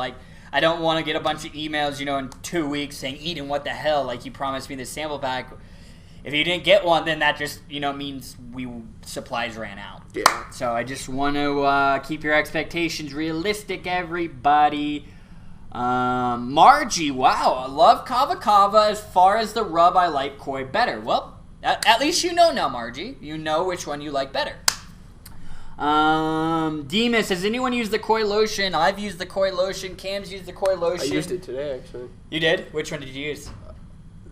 A: I don't want to get a bunch of emails, in 2 weeks saying, Eden, what the hell? Like, you promised me this sample pack. If you didn't get one, then that just, means supplies ran out.
B: Yeah.
A: So I just want to keep your expectations realistic, everybody. Margie, wow, I love Kava. As far as the rub, I like Koi better. Well, at least you know now, Margie. You know which one you like better. Demas, has anyone used the Koi lotion? I've used the Koi lotion. Cam's used the Koi lotion.
B: I used it today, actually.
A: You did? Which one did you use?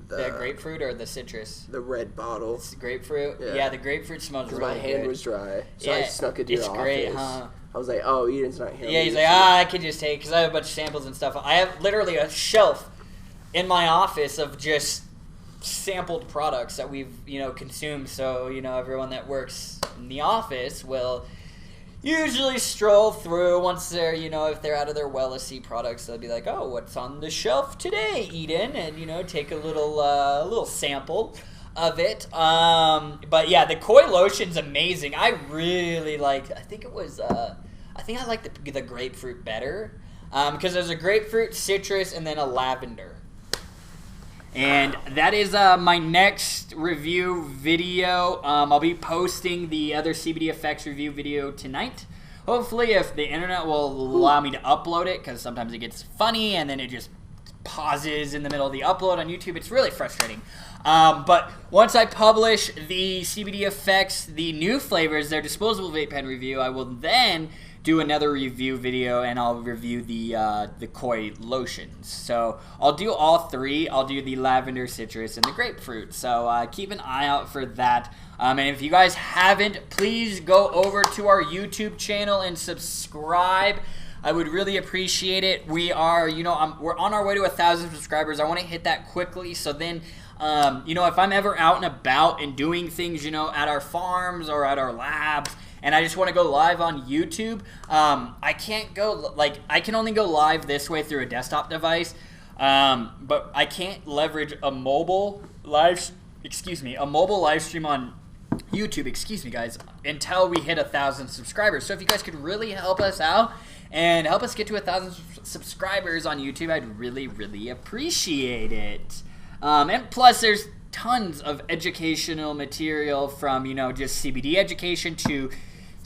A: The grapefruit or the citrus?
B: The red bottle.
A: It's the grapefruit? Yeah, the grapefruit smells really good.
B: My hand was dry, so I snuck it to your office. It's great, huh? I was like, Eden's not here.
A: Yeah, he's like, I could just take, because I have a bunch of samples and stuff. I have literally a shelf in my office of just sampled products that we've, consumed. So, everyone that works in the office will usually stroll through once they're, if they're out of their Well-A-See products, they'll be like, oh, what's on the shelf today, Eden? And, take a little sample of it. But yeah, the Koi lotion's amazing. I really liked, I think I like the grapefruit better. Because there's a grapefruit, citrus, and then a lavender. And that is my next review video. I'll be posting the other CBD effects review video tonight. Hopefully, if the internet will allow me to upload it, because sometimes it gets funny and then it just pauses in the middle of the upload on YouTube. It's really frustrating. But once I publish the CBD effects, the new flavors, their disposable vape pen review, I will then do another review video, and I'll review the koi lotions. So I'll do all three. I'll do the lavender, citrus, and the grapefruit. So keep an eye out for that. And if you guys haven't, please go over to our YouTube channel and subscribe. I would really appreciate it. We are, we're on our way to 1,000 subscribers. I want to hit that quickly, so then, if I'm ever out and about and doing things, at our farms or at our labs, and I just want to go live on YouTube, I can't go, I can only go live this way through a desktop device, but I can't leverage a mobile live stream on YouTube, guys, until we hit 1,000 subscribers. So if you guys could really help us out and help us get to 1,000 subscribers on YouTube, I'd really, really appreciate it. And plus, there's tons of educational material from, just CBD education to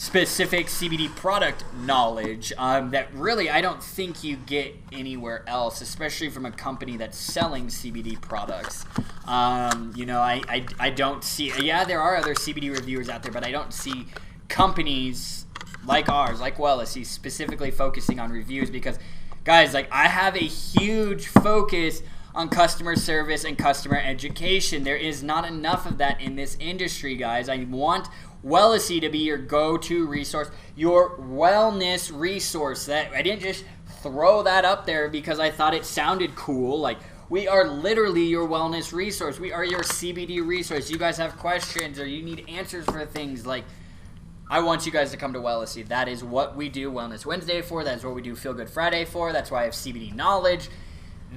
A: specific CBD product knowledge that really I don't think you get anywhere else, especially from a company that's selling CBD products. I don't see, there are other CBD reviewers out there, but I don't see companies like ours, like Wellness, specifically focusing on reviews, because, guys, I have a huge focus on customer service and customer education. There is not enough of that in this industry, guys. I want Wellness to be your go-to resource, your wellness resource. That I didn't just throw that up there because I thought it sounded cool. We are literally your wellness resource. We are your CBD resource. You guys have questions or you need answers for things, I want you guys to come to Wellness. That is what we do Wellness Wednesday for. That's what we do Feel Good Friday for. That's why I have CBD knowledge.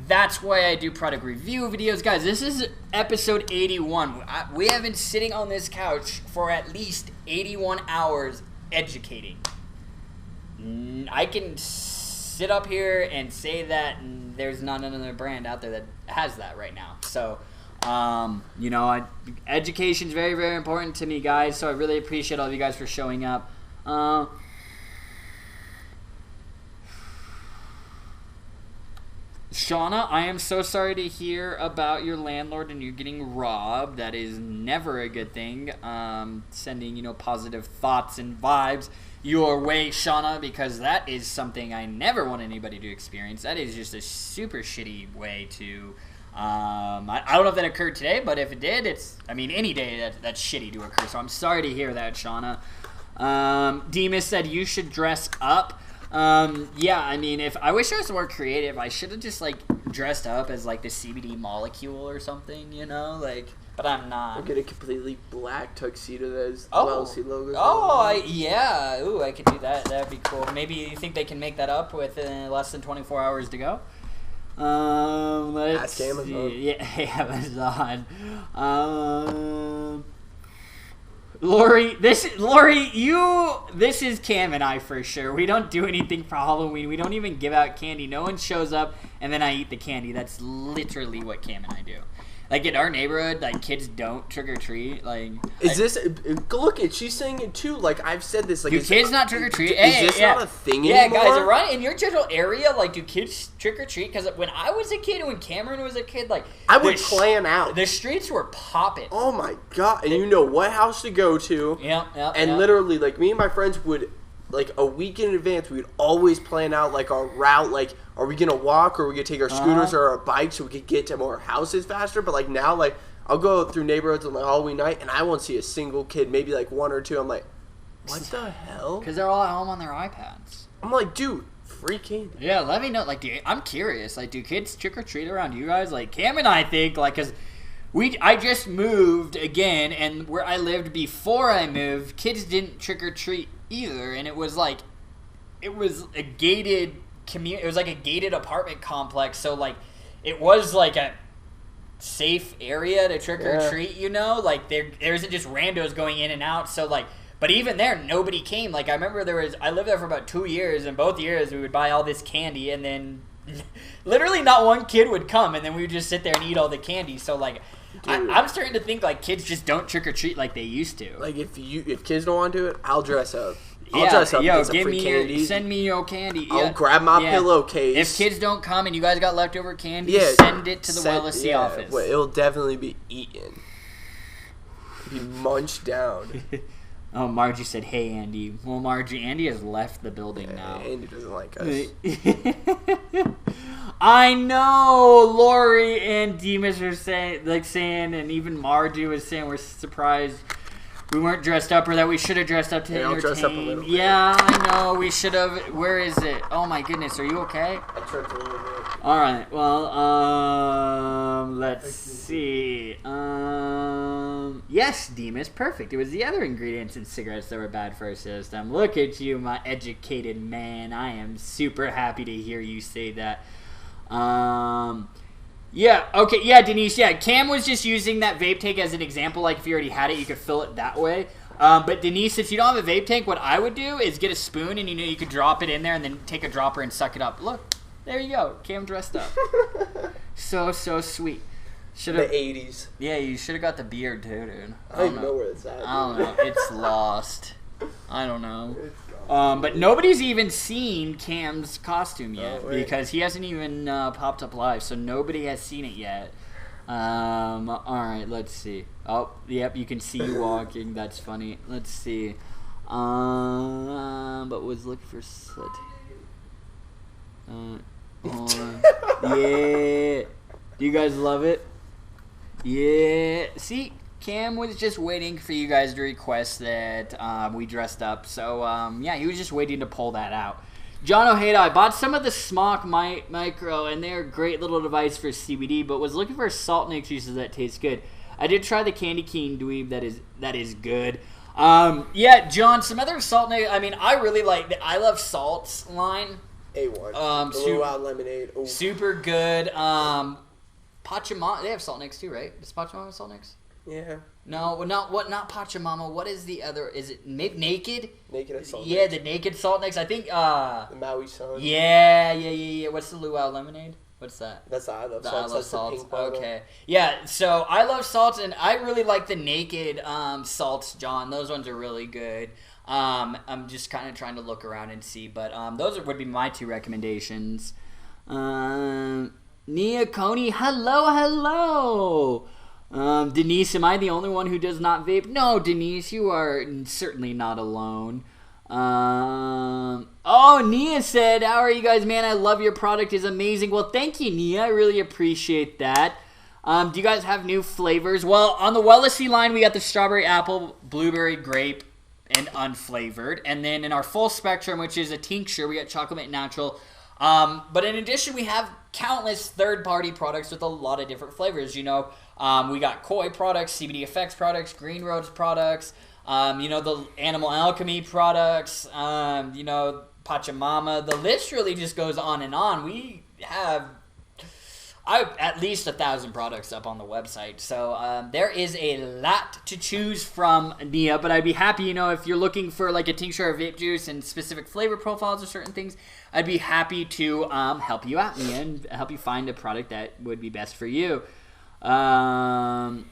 A: That's why I do product review videos. Guys, this is episode 81. We have been sitting on this couch for at least 81 hours educating. I can sit up here and say that there's not another brand out there that has that right now. So, education is very, very important to me, guys. So I really appreciate all of you guys for showing up. Shauna, I am so sorry to hear about your landlord and you getting robbed. That is never a good thing. Sending, positive thoughts and vibes your way, Shauna, because that is something I never want anybody to experience. That is just a super shitty way to... I don't know if that occurred today, but if it did, any day that's shitty to occur. So I'm sorry to hear that, Shauna. Demas said you should dress up. If I wish I was more creative, I should have just dressed up as the CBD molecule or something, but I'm not.
B: Or get a completely black tuxedo that has the LLC logo.
A: Ooh, I could do that. That'd be cool. Maybe you think they can make that up with less than 24 hours to go? Let's
B: Ask Amazon.
A: See. Yeah, Amazon. Lori, this is Cam and I for sure. We don't do anything for Halloween. We don't even give out candy. No one shows up and then I eat the candy. That's literally what Cam and I do. In our neighborhood, kids don't trick or treat.
B: Look at, she's saying it too. I've said this.
A: Do kids not trick or treat?
B: Is this not a thing anymore?
A: Yeah, guys, right in your general area, do kids trick or treat? Because when I was a kid and when Cameron was a kid,
B: I would plan out.
A: The streets were popping.
B: Oh my god! And you know what house to go to.
A: Yeah.
B: And literally, me and my friends would, a week in advance, we would always plan out our route. Are we gonna walk or are we gonna take our scooters or our bikes so we could get to more houses faster? But now, I'll go through neighborhoods on Halloween night and I won't see a single kid, maybe one or two. I'm what the hell?
A: Because they're all at home on their iPads.
B: I'm dude, free candy.
A: Yeah, let me know. I'm curious. Do kids trick or treat around you guys? Cam and I think because I just moved again, and where I lived before I moved, kids didn't trick or treat either, and it was a gated it was a gated apartment complex, so it was a safe area to trick or treat, there isn't just randos going in and out, so but even there nobody came. I remember I lived there for about 2 years, and both years we would buy all this candy and then literally not one kid would come, and then we would just sit there and eat all the candy. So like, I'm starting to think like kids just don't trick or treat like they used to.
B: Like if kids don't want to do it, I'll dress up. I'll dress up.
A: Yo, give me candy. Send me your candy.
B: I'll grab my pillowcase.
A: If kids don't come and you guys got leftover candy, send it to the Wellesley office.
B: Well, it'll definitely be eaten. Be munched down.
A: Oh, Margie said, "Hey, Andy." Well, Margie, Andy has left the building now.
B: Andy doesn't like us.
A: I know. Lori and Demas are saying, and even Margie was saying, we're surprised we weren't dressed up, or that we should have dressed up to entertain.
B: Dress up a little bit.
A: Yeah, I know. We should have. Where is it? Oh my goodness, are you okay?
B: I tripped a little bit.
A: All right. Well, let's see. Yes, Demas, perfect. It was the other ingredients in cigarettes that were bad for our system. Look at you, my educated man. I am super happy to hear you say that. Yeah, okay, yeah, Denise, yeah. Cam was just using that vape tank as an example. Like, if you already had it, you could fill it that way. But Denise, if you don't have a vape tank, what I would do is get a spoon, and you could drop it in there and then take a dropper and suck it up. Look, there you go. Cam dressed up. So sweet.
B: The 80s.
A: Yeah, you should have got the beard, too, dude.
B: I don't even know where it's at.
A: I don't know. It's lost. I don't know. But nobody's even seen Cam's costume yet because he hasn't even popped up live, so nobody has seen it yet. All right, let's see. Oh, yep, you can see you walking. That's funny. Let's see. But was looking for slut. Yeah. Do you guys love it? Yeah. See? Cam was just waiting for you guys to request that we dressed up. So, yeah, he was just waiting to pull that out. John Ojeda, I bought some of the Smock Micro, and they're a great little device for CBD, but was looking for salt mix juices that taste good. I did try the Candy Cane Dweeb. That is good. Yeah, John, some other salt mix. I mean, I really like the I Love Salts line.
B: A1. Blue Lemonade. Ooh.
A: Super good. Pachamama, they have salt mix too, right? Does Pachamama have salt mix?
B: Yeah.
A: No, not Pachamama. What is the other? Is it Naked?
B: Naked Salt
A: Yeah, the Naked Salt Mix. I think.
B: The Maui Sun.
A: Yeah. What's the Luau Lemonade? What's that?
B: That's the I Love
A: the
B: Salts.
A: I Love Salts. Okay. Yeah. So I love salts, and I really like the Naked salts, John. Those ones are really good. I'm just kind of trying to look around and see, but those would be my two recommendations. Nia Coney, hello. Denise, am I the only one who does not vape? No, Denise, you are certainly not alone. Nia said, how are you guys, man? I love your product. It's amazing. Well, thank you, Nia. I really appreciate that. Do you guys have new flavors? Well, on the Wellesley line, we got the strawberry, apple, blueberry, grape, and unflavored. And then in our full spectrum, which is a tincture, we got chocolate mint natural. But in addition, we have countless third-party products with a lot of different flavors. You know, we got Koi products, CBD Effects products, Green Roads products, the Animal Alchemy products, Pachamama. The list really just goes on and on. We have at least 1,000 products up on the website. So there is a lot to choose from, Nia. But I'd be happy, if you're looking for like a tincture or vape juice and specific flavor profiles or certain things, I'd be happy to help you out, Nia, and help you find a product that would be best for you. John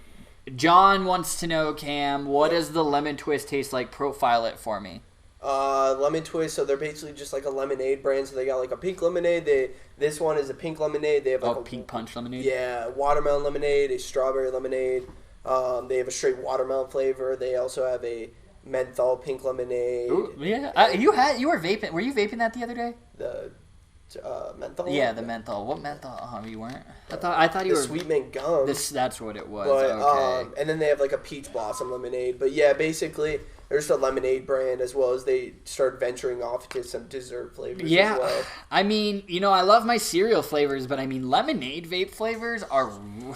A: wants to know, Cam, what does the lemon twist taste like? Profile it for me.
B: Lemon twist, so they're basically just like a lemonade brand. So they got like a pink lemonade. This one is a pink lemonade. They have like a
A: pink punch lemonade.
B: Yeah, watermelon lemonade, a strawberry lemonade. They have a straight watermelon flavor. They also have a menthol pink lemonade.
A: Ooh, yeah, you were vaping. Were you vaping that the other day?
B: The menthol.
A: Yeah, the menthol. What menthol? Oh, you weren't. I thought you were.
B: The sweet mint gum.
A: That's what it was.
B: But,
A: okay.
B: And then they have like a peach blossom lemonade. But yeah, basically there's a lemonade brand as well as they start venturing off to some dessert flavors as well.
A: I mean, I love my cereal flavors, but I mean lemonade vape flavors are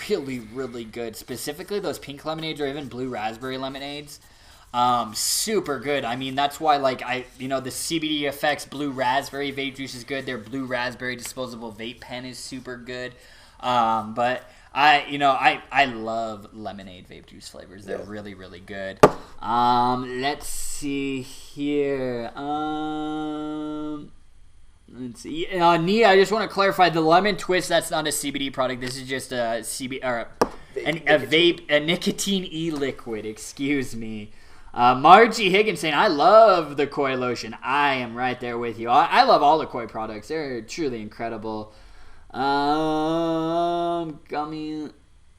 A: really, really good. Specifically those pink lemonades or even blue raspberry lemonades. Super good. I mean, that's why the CBD Effects blue raspberry vape juice is good. Their blue raspberry disposable vape pen is super good. But I love lemonade vape juice flavors. They're really, really good. Let's see here. Let's see. Nia, I just want to clarify the lemon twist. That's not a CBD product. This is just a CBD or a vape, a nicotine e-liquid. Excuse me. Margie Higgins saying, I love the Koi lotion. I am right there with you. I love all the Koi products. They're truly incredible. Gummy.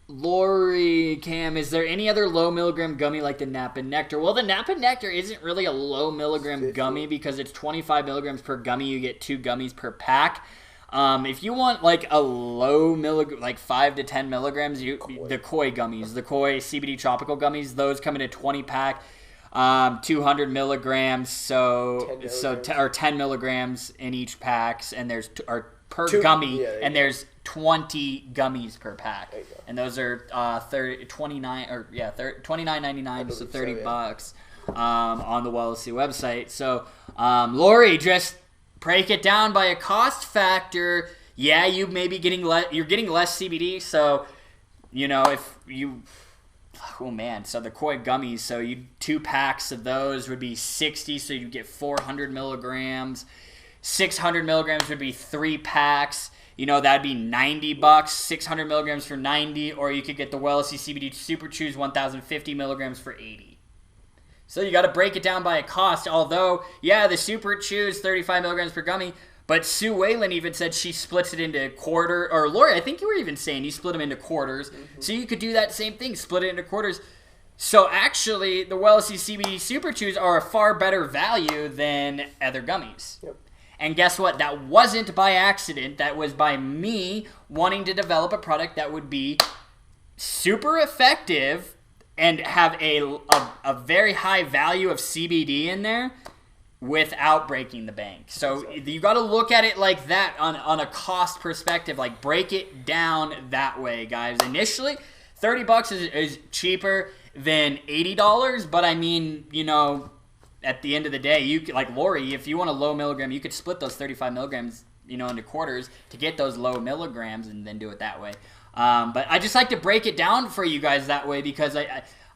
A: Lori Cam, is there any other low milligram gummy like the Napa Nectar? Well, the Napa Nectar isn't really a low milligram gummy because it's 25 milligrams per gummy. You get 2 gummies per pack. If you want like a low milligram, like 5 to 10 milligrams, the Koi gummies, the Koi CBD tropical gummies, those come in a 20 pack, 200 milligrams. Or 10 milligrams in each packs, and there's per gummy, and there's 20 gummies per pack, and those are $29.99, so $30 on the WellSC website. So, Lori, just break it down by a cost factor. Yeah, you may be getting you're getting less CBD, so if you. Oh man, so the Koi gummies, so 2 packs of those would be 60, so you get 400 milligrams. 600 milligrams would be 3 packs. That'd be $90. 600 milligrams for 90, or you could get the WellSC CBD Super Chews 1,050 milligrams for 80. So you got to break it down by a cost. Although, the Super Chews 35 milligrams per gummy, but Sue Whalen even said she splits it into quarter. Or Lori, I think you were even saying you split them into quarters. Mm-hmm. So you could do that same thing, split it into quarters. So actually, the WellSC CBD Super Chews are a far better value than other gummies. Yep. And guess what? That wasn't by accident. That was by me wanting to develop a product that would be super effective and have a very high value of CBD in there without breaking the bank. So you got to look at it like that on a cost perspective. Like, break it down that way, guys. Initially, $30 is cheaper than $80, but I mean, at the end of the day, you could, like Lori, if you want a low milligram, you could split those 35 milligrams, into quarters to get those low milligrams and then do it that way. But I just like to break it down for you guys that way because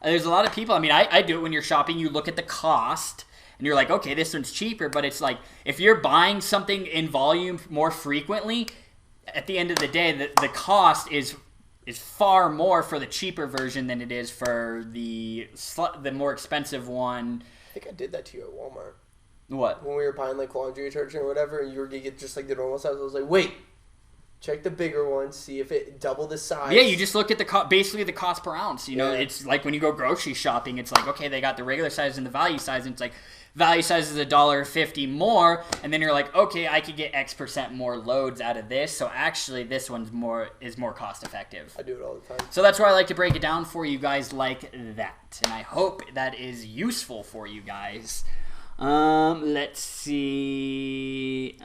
A: there's a lot of people. I mean, I do it when you're shopping. You look at the cost and you're like, okay, this one's cheaper. But it's like if you're buying something in volume more frequently, at the end of the day, the cost is far more for the cheaper version than it is for the more expensive one.
B: I think I did that to you at Walmart.
A: What?
B: When we were buying like laundry detergent or whatever, and you were gonna get just like the normal size. I was like, wait, check the bigger one, see if it double the size.
A: Yeah, you just look at basically the cost per ounce. It's like when you go grocery shopping, it's like, okay, they got the regular size and the value size, and it's like value size is $1.50 more, and then you're like, okay, I could get X% more loads out of this, so actually this one's more cost effective.
B: I do it all the time.
A: So that's why I like to break it down for you guys like that, and I hope that is useful for you guys. Let's see.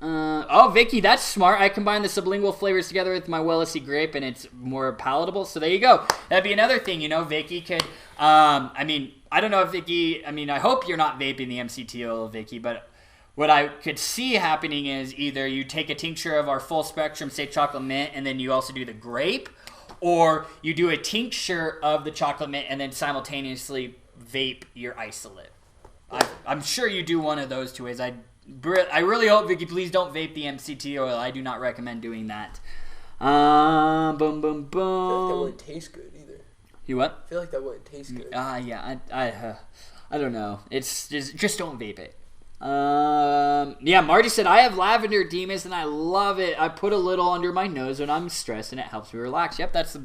A: Oh, Vicky, that's smart. I combine the sublingual flavors together with my WellSC grape, and it's more palatable. So there you go. That'd be another thing, Vicky could. I don't know if Vicky. I hope you're not vaping the MCT oil, Vicky, but what I could see happening is either you take a tincture of our full spectrum, say chocolate mint, and then you also do the grape, or you do a tincture of the chocolate mint and then simultaneously vape your isolate. I'm sure you do one of those 2 ways. I really hope, Vicky, please don't vape the MCT oil. I do not recommend doing that. Boom, boom, boom.
B: I feel like that wouldn't taste good either.
A: You what?
B: I feel like that wouldn't taste good.
A: Yeah, I don't know. It's just don't vape it. Marty said, I have lavender, Demas, and I love it. I put a little under my nose when I'm stressed, and it helps me relax. Yep, that's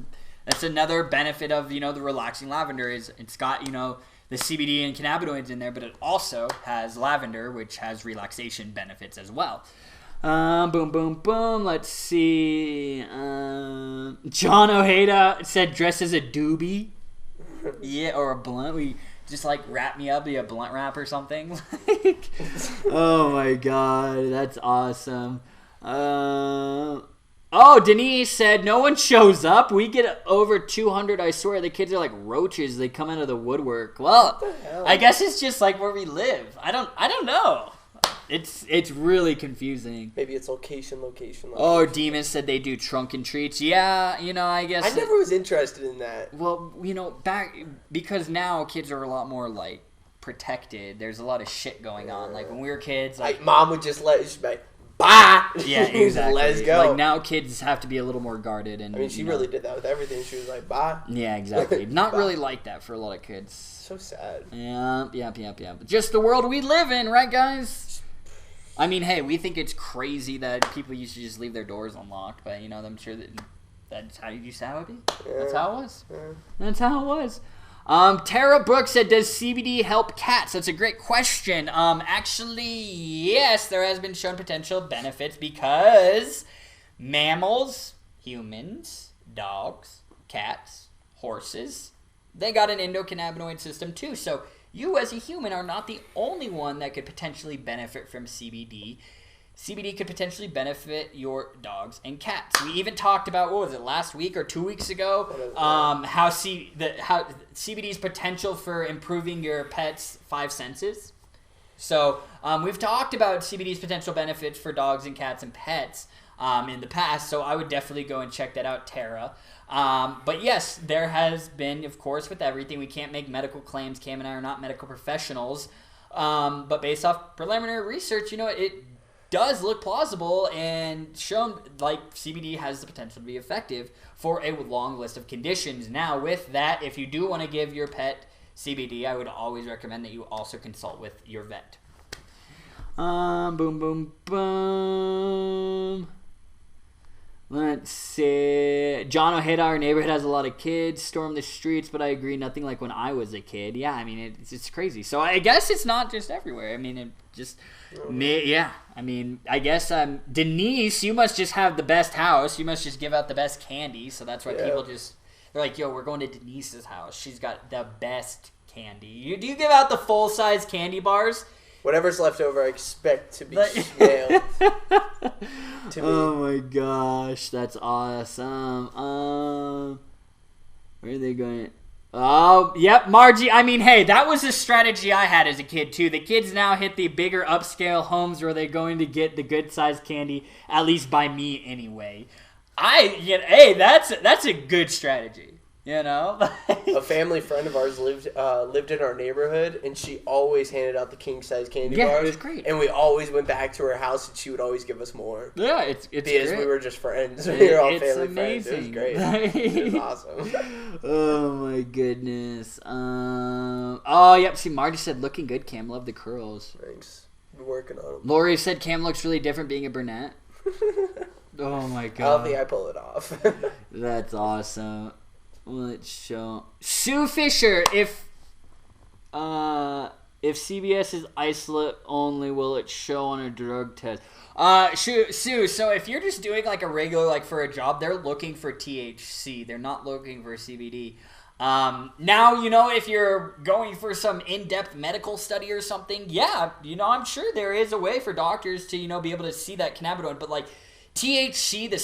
A: another benefit of, the relaxing lavender is it's got, the CBD and cannabinoids in there, but it also has lavender, which has relaxation benefits as well. Boom, boom, boom. Let's see. John Ojeda said, dress as a doobie. Yeah, or a blunt. We just wrap me up, be a blunt wrap or something. Oh my god, that's awesome. Oh, Denise said, no one shows up. We get over 200, I swear. The kids are like roaches. They come out of the woodwork. Well, I guess it's just like where we live. I don't know. It's really confusing.
B: Maybe it's location.
A: Oh, Demas said they do trunk and treats. Yeah, I guess.
B: I never was interested in that.
A: Well, back because now kids are a lot more protected. There's a lot of shit going on. Like when we were kids, like
B: mom would just let she'd be like, bye.
A: Yeah, exactly.
B: Let's go.
A: Like now kids have to be a little more guarded. And
B: I mean, she really did that with everything. She was like, bye.
A: Yeah, exactly. Not really like that for a lot of kids.
B: So sad.
A: Yeah. Just the world we live in, right, guys? I mean, hey, we think it's crazy that people used to just leave their doors unlocked, but I'm sure that's how you used to have it be. Yeah. That's how it was. Yeah. That's how it was. Tara Brooks said, does CBD help cats? That's a great question. Actually, yes, there has been shown potential benefits because mammals, humans, dogs, cats, horses, they got an endocannabinoid system too. So you as a human are not the only one that could potentially benefit from CBD. CBD could potentially benefit your dogs and cats. We even talked about, what was it, last week or 2 weeks ago, how CBD's potential for improving your pet's 5 senses. So we've talked about CBD's potential benefits for dogs and cats and pets in the past, so I would definitely go and check that out, Tara. But yes, there has been, of course, with everything, we can't make medical claims. Cam and I are not medical professionals, but based off preliminary research, it does look plausible and shown like CBD has the potential to be effective for a long list of conditions. Now, with that, if you do want to give your pet CBD, I would always recommend that you also consult with your vet. Boom. Let's see. John Ojeda, our neighborhood has a lot of kids storm the streets, but I agree, nothing like when I was a kid. Yeah, I mean, it's crazy. So I guess it's not just everywhere. I mean, it just... Yeah, I mean, I guess Denise, you must just have the best house. You must just give out the best candy. So that's why people they're like, yo, we're going to Denise's house. She's got the best candy. Do you give out the full-size candy bars?
B: Whatever's left over, I expect to be mailed to me.
A: Oh my gosh, that's awesome. Where are they going? Oh, yep, Margie. I mean, hey, that was a strategy I had as a kid, too. The kids now hit the bigger upscale homes where they're going to get the good-sized candy, at least by me anyway. Hey, that's a good strategy,
B: A family friend of ours lived in our neighborhood, and she always handed out the king-size candy bars.
A: Yeah, it was great.
B: And we always went back to her house, and she would always give us more.
A: Yeah, it's
B: because
A: great.
B: We were just friends. We were all family
A: amazing.
B: friends. It was great. It was awesome.
A: Oh my goodness. Oh, yep. See, Marty said, looking good, Cam. Love the curls.
B: Thanks. We're working on them.
A: Lori said, Cam looks really different being a brunette. Oh my god.
B: I don't think I pull it off.
A: That's awesome. Let's show Sue Fisher. If CBS is isolate only, will it show on a drug test? Sue, so if you're just doing like a regular, like for a job, they're looking for THC. They're not looking for CBD. Now, if you're going for some in-depth medical study or something, yeah, I'm sure there is a way for doctors to, be able to see that cannabinoid. But like THC, the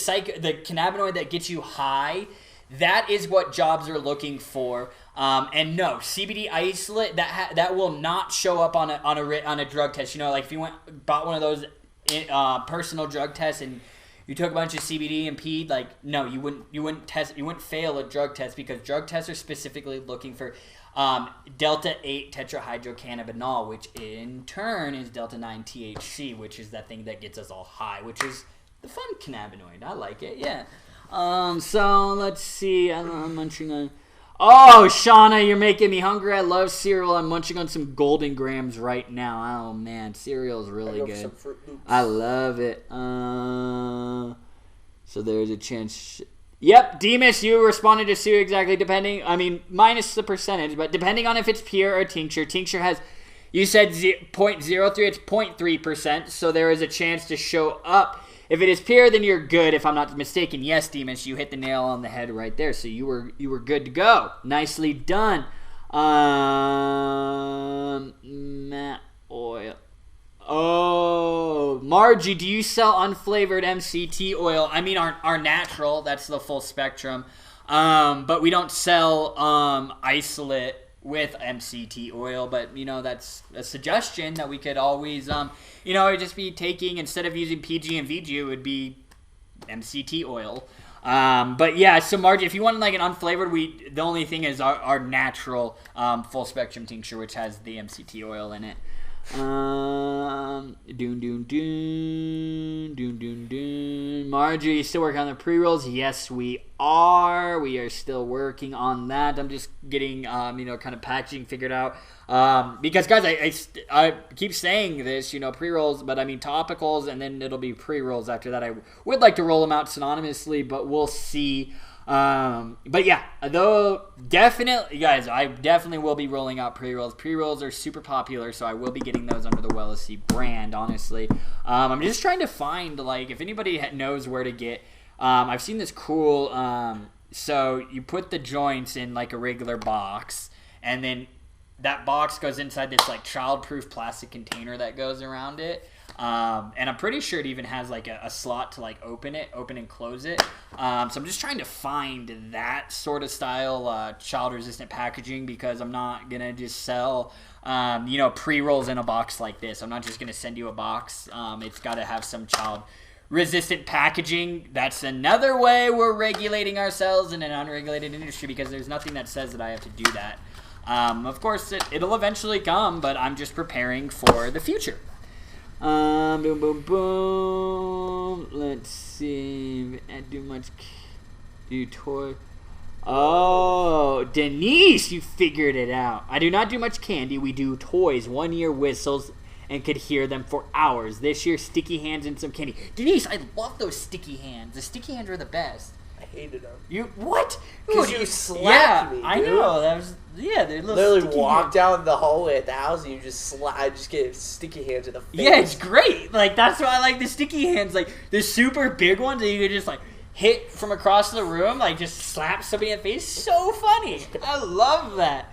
A: cannabinoid that gets you high, that is what jobs are looking for. And no, CBD isolate that will not show up on a drug test. Like if you bought one of those personal drug tests and you took a bunch of CBD and peed, like no, you wouldn't fail a drug test because drug tests are specifically looking for delta 8 tetrahydrocannabinol, which in turn is delta 9 THC, which is that thing that gets us all high, which is the fun cannabinoid. I like it. Yeah. So let's see. I'm munching on. Oh, Shauna, you're making me hungry. I love cereal. I'm munching on some Golden Grams right now. Oh man, cereal's really good.
B: Some Fruit Loops.
A: I love it. So there's a chance. Yep, Demas, you responded to Sue exactly. Minus the percentage, but depending on if it's pure or tincture. Tincture has, you said 0.03. It's 0.3%. So there is a chance to show up. If it is pure, then you're good, if I'm not mistaken. Yes, Demas, you hit the nail on the head right there. So you were good to go. Nicely done. Matt oil. Oh, Margie, do you sell unflavored MCT oil? I mean, our natural, that's the full spectrum. But we don't sell isolate with MCT oil, but that's a suggestion that we could always just be taking, instead of using PG and VG, it would be MCT oil. But yeah, so Margie, if you want like an unflavored, the only thing is our natural full spectrum tincture, which has the MCT oil in it. Margie, still working on the pre-rolls? Yes, we are. We are still working on that. I'm just getting, kind of packaging figured out. Because guys, I keep saying this, pre-rolls, but I mean topicals, and then it'll be pre-rolls after that. I would like to roll them out synonymously, but we'll see. But yeah, though definitely, guys, I definitely will be rolling out pre-rolls. Pre-rolls are super popular, so I will be getting those under the Wellesley brand, honestly. I'm just trying to find, like, if anybody knows where to get, I've seen this cool, so you put the joints in, like, a regular box, and then that box goes inside this, like, child-proof plastic container that goes around it. And I'm pretty sure it even has like a slot to like open and close it. So I'm just trying to find that sort of style child resistant packaging, because I'm not gonna just sell pre-rolls in a box like this. I'm not just gonna send you a box. It's got to have some child resistant packaging. That's another way we're regulating ourselves in an unregulated industry, because there's nothing that says that I have to do that. Of course it'll eventually come, but I'm just preparing for the future. Boom, boom, boom. Let's see. I do much. Do toy. Oh, Denise, you figured it out. I do not do much candy. We do toys, 1 year whistles, and could hear them for hours. This year, sticky hands and some candy. Denise, I love those sticky hands. The sticky hands are the best.
B: I hated them.
A: You what?
B: Because you slapped me, dude.
A: I know. That was they're little
B: literally
A: sticky
B: walk
A: hands.
B: down the hallway at the house and you just just get sticky hands in the face.
A: Yeah, it's great. Like, that's why I like the sticky hands. Like, the super big ones that you could just like hit from across the room, like just slap somebody in the face. So funny. I love that.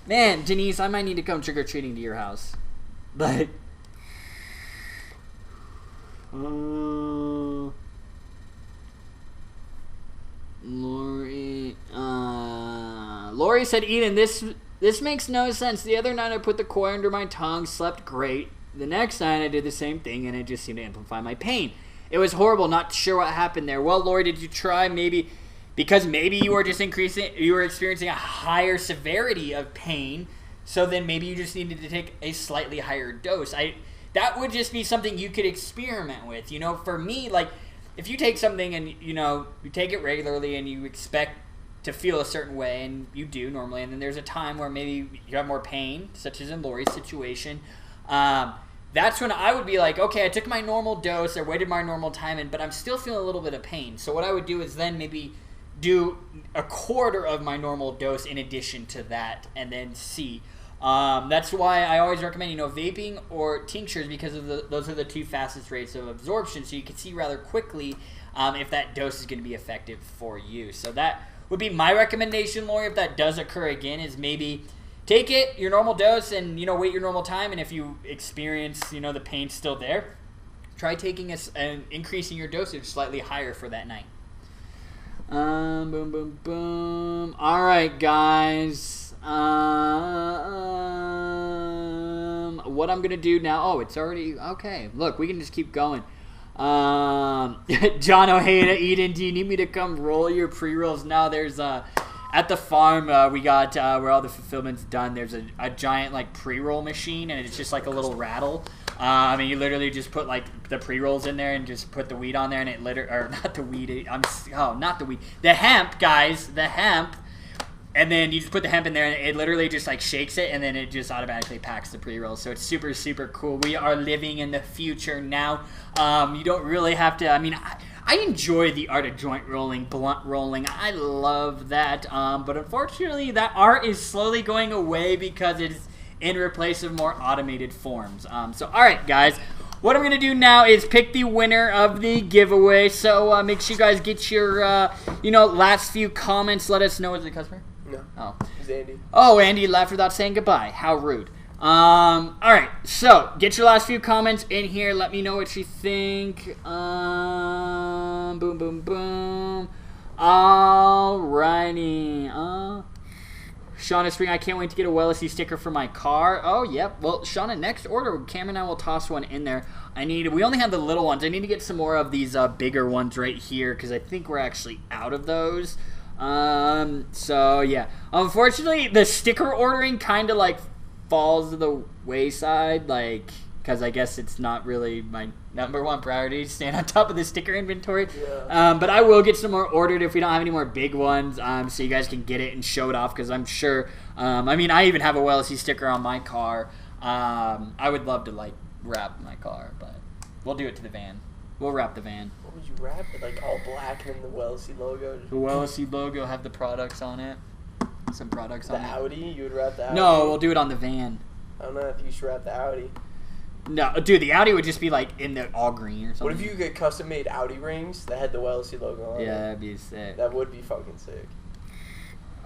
A: Man, Denise, I might need to come trick or treating to your house. But Lori said, Eden, this makes no sense. The other night I put the coil under my tongue, slept great. The next night I did the same thing, and it just seemed to amplify my pain. It was horrible. Not sure what happened there. Well, Lori, did you try because maybe you were experiencing a higher severity of pain, so then maybe you just needed to take a slightly higher dose. That would just be something you could experiment with. For me, like, if you take something and, you take it regularly and you expect to feel a certain way, and you do normally, and then there's a time where maybe you have more pain, such as in Lori's situation, that's when I would be like, okay, I took my normal dose, I waited my normal time, but I'm still feeling a little bit of pain. So what I would do is then maybe do a quarter of my normal dose in addition to that, and then see. That's why I always recommend, vaping or tinctures, because of those are the two fastest rates of absorption, so you can see rather quickly if that dose is going to be effective for you. So that would be my recommendation, Lori, if that does occur again, is maybe take your normal dose and, wait your normal time, and if you experience, the pain still there, try taking and increasing your dosage slightly higher for that night. Boom, boom, boom. All right, guys. What I'm going to do now, it's already, okay, look, we can just keep going. John Ojeda, Eden, do you need me to come roll your pre-rolls? No, there's at the farm we got where all the fulfillment's done. There's a giant like pre-roll machine, and it's just like a little rattle. You literally just put like the pre-rolls in there and just put the weed on there, and it not the weed. Not the weed. The hemp, guys, the hemp. And then you just put the hemp in there, and it literally just like shakes it, and then it just automatically packs the pre-rolls. So it's super, super cool. We are living in the future now. You don't really have to. I enjoy the art of joint rolling, blunt rolling. I love that. But unfortunately, that art is slowly going away because it's in replace of more automated forms. So all right, guys. What I'm going to do now is pick the winner of the giveaway. So make sure you guys get your, last few comments. Let us know. Is it a customer?
B: No.
A: Oh.
B: It's Andy.
A: Oh, Andy left without saying goodbye. How rude. All right. So get your last few comments in here. Let me know what you think. Boom, boom, boom. All righty. Shauna Spring, I can't wait to get a WellSC sticker for my car. Oh, yep. Well, Shauna, next order, Cameron and I will toss one in there. We only have the little ones. I need to get some more of these bigger ones right here because I think we're actually out of those. So, yeah. Unfortunately, the sticker ordering kind of, like, falls to the wayside, like, because I guess it's not really my #1 priority to stand on top of the sticker inventory.
B: Yeah.
A: But I will get some more ordered if we don't have any more big ones, so you guys can get it and show it off, because I'm sure, I even have a WellSC sticker on my car. I would love to, like, wrap my car, but we'll do it to the van. We'll wrap the van.
B: What would you wrap it? Like all black and then the WellSC logo?
A: The WellSC logo, have the products on it. Some products on it.
B: The Audi? You would wrap the Audi?
A: No, we'll do it on the van.
B: I don't know if you should wrap the Audi.
A: No, dude, the Audi would just be like in the all green or something.
B: What if you get custom made Audi rings that had the WellSC logo on it?
A: Yeah, that'd be sick.
B: That would be fucking sick.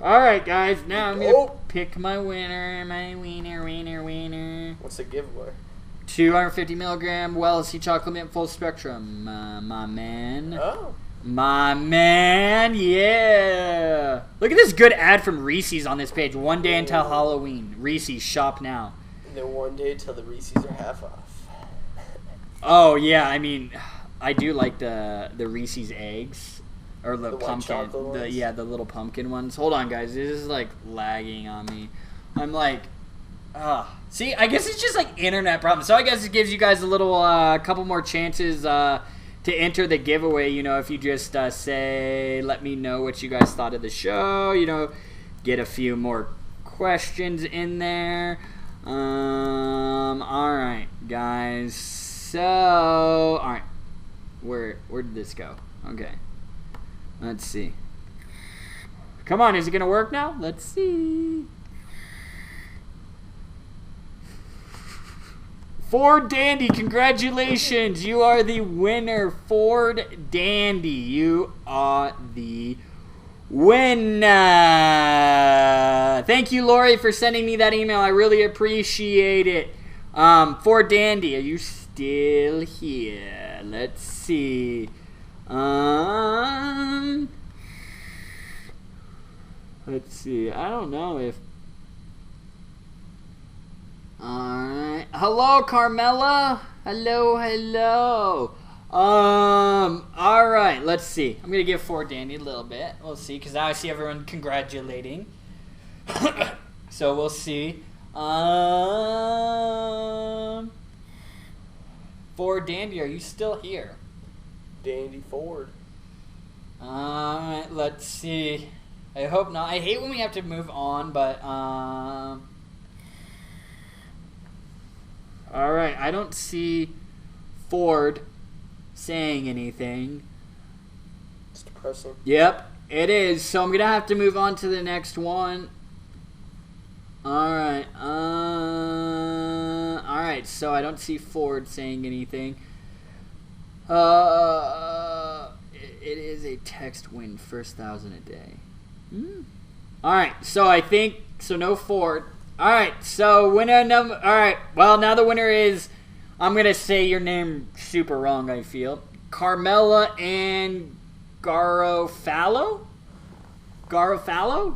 A: Alright, guys, now I'm gonna pick my winner. My winner.
B: What's the giveaway?
A: 250 milligram WellSC chocolate mint full spectrum. My man.
B: Oh.
A: My man, yeah. Look at this good ad from Reese's on this page. One day until Halloween. Reese's, shop now.
B: And then one day till the Reese's are half off.
A: Oh, yeah, I do like the Reese's eggs. Or the pumpkin. The little pumpkin ones. Hold on, guys. This is, like, lagging on me. I'm like, see, I guess it's just, like, internet problems. So I guess it gives you guys a little, couple more chances, to enter the giveaway. If you just say, let me know what you guys thought of the show, get a few more questions in there. Alright, guys. So, alright. Where did this go? Okay. Let's see. Come on, is it going to work now? Let's see. Ford Dandy, congratulations. You are the winner. Ford Dandy, you are the winner. Thank you, Lori, for sending me that email. I really appreciate it. Ford Dandy, are you still here? Let's see. Let's see. I don't know if... Alright. Hello, Carmela. Hello. Alright. Let's see. I'm going to give Ford Dandy a little bit. We'll see, because now I see everyone congratulating. So we'll see. Ford Dandy, are you still here?
B: Dandy Ford.
A: Alright, let's see. I hope not. I hate when we have to move on, but, Alright, I don't see Ford saying anything.
B: It's depressing.
A: Yep, it is. So I'm going to have to move on to the next one. Alright, alright, so I don't see Ford saying anything. It is a text win, first 1,000 a day. Alright, so I think, so no Ford. Alright, so winner number, alright, well now the winner is, I'm going to say your name super wrong, I feel. Carmela and Garofalo? Carmela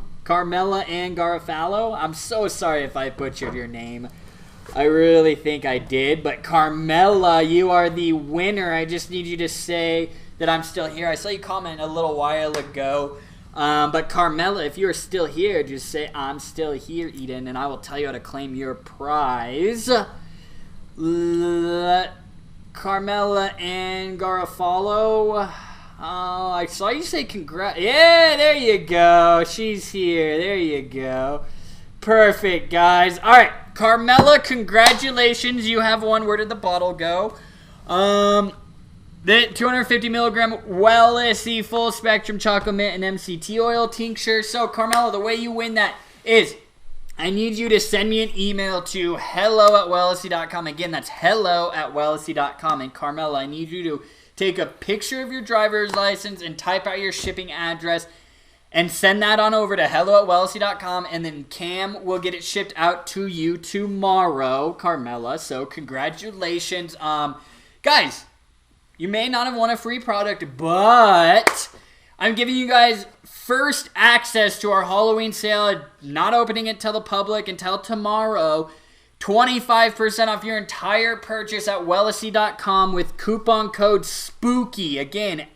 A: and Garofalo? I'm so sorry if I butchered your name. I really think I did, but Carmela, you are the winner. I just need you to say that I'm still here. I saw you comment a little while ago. But Carmela, if you're still here, just say, I'm still here, Eden, and I will tell you how to claim your prize. Carmela and Garofalo. Oh, I saw you say congrats. Yeah, there you go. She's here. There you go. Perfect, guys. All right, Carmela, congratulations. You have won. Where did the bottle go? The 250 milligram WellSC full spectrum chocolate mint and MCT oil tincture. So, Carmela, the way you win that is I need you to send me an email to hello@wellsc.com. Again, that's hello@wellsc.com. And Carmela, I need you to take a picture of your driver's license and type out your shipping address and send that on over to hello@wellsc.com, and then Cam will get it shipped out to you tomorrow, Carmela. So congratulations. Guys, you may not have won a free product, but I'm giving you guys first access to our Halloween sale. Not opening it to the public until tomorrow. 25% off your entire purchase at wellesley.com with coupon code SPOOKY. Again,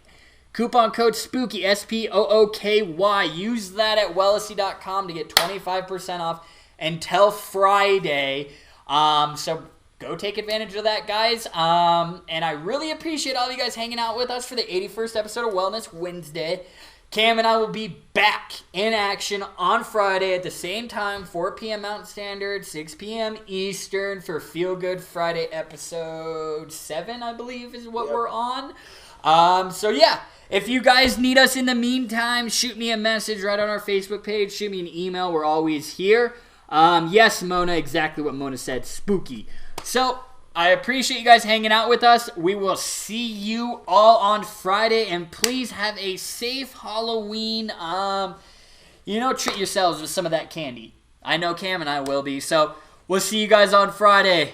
A: coupon code SPOOKY, SPOOKY. Use that at wellesley.com to get 25% off until Friday. So go take advantage of that, guys. And I really appreciate all of you guys hanging out with us for the 81st episode of Wellness Wednesday. Cam and I will be back in action on Friday at the same time, 4 p.m. Mountain Standard, 6 p.m. Eastern for Feel Good Friday episode 7, I believe is what we're on. So yeah, if you guys need us in the meantime, shoot me a message right on our Facebook page. Shoot me an email. We're always here. Yes, Mona, exactly what Mona said. Spooky. So I appreciate you guys hanging out with us. We will see you all on Friday. And please have a safe Halloween. Treat yourselves with some of that candy. I know Cam and I will be. So we'll see you guys on Friday.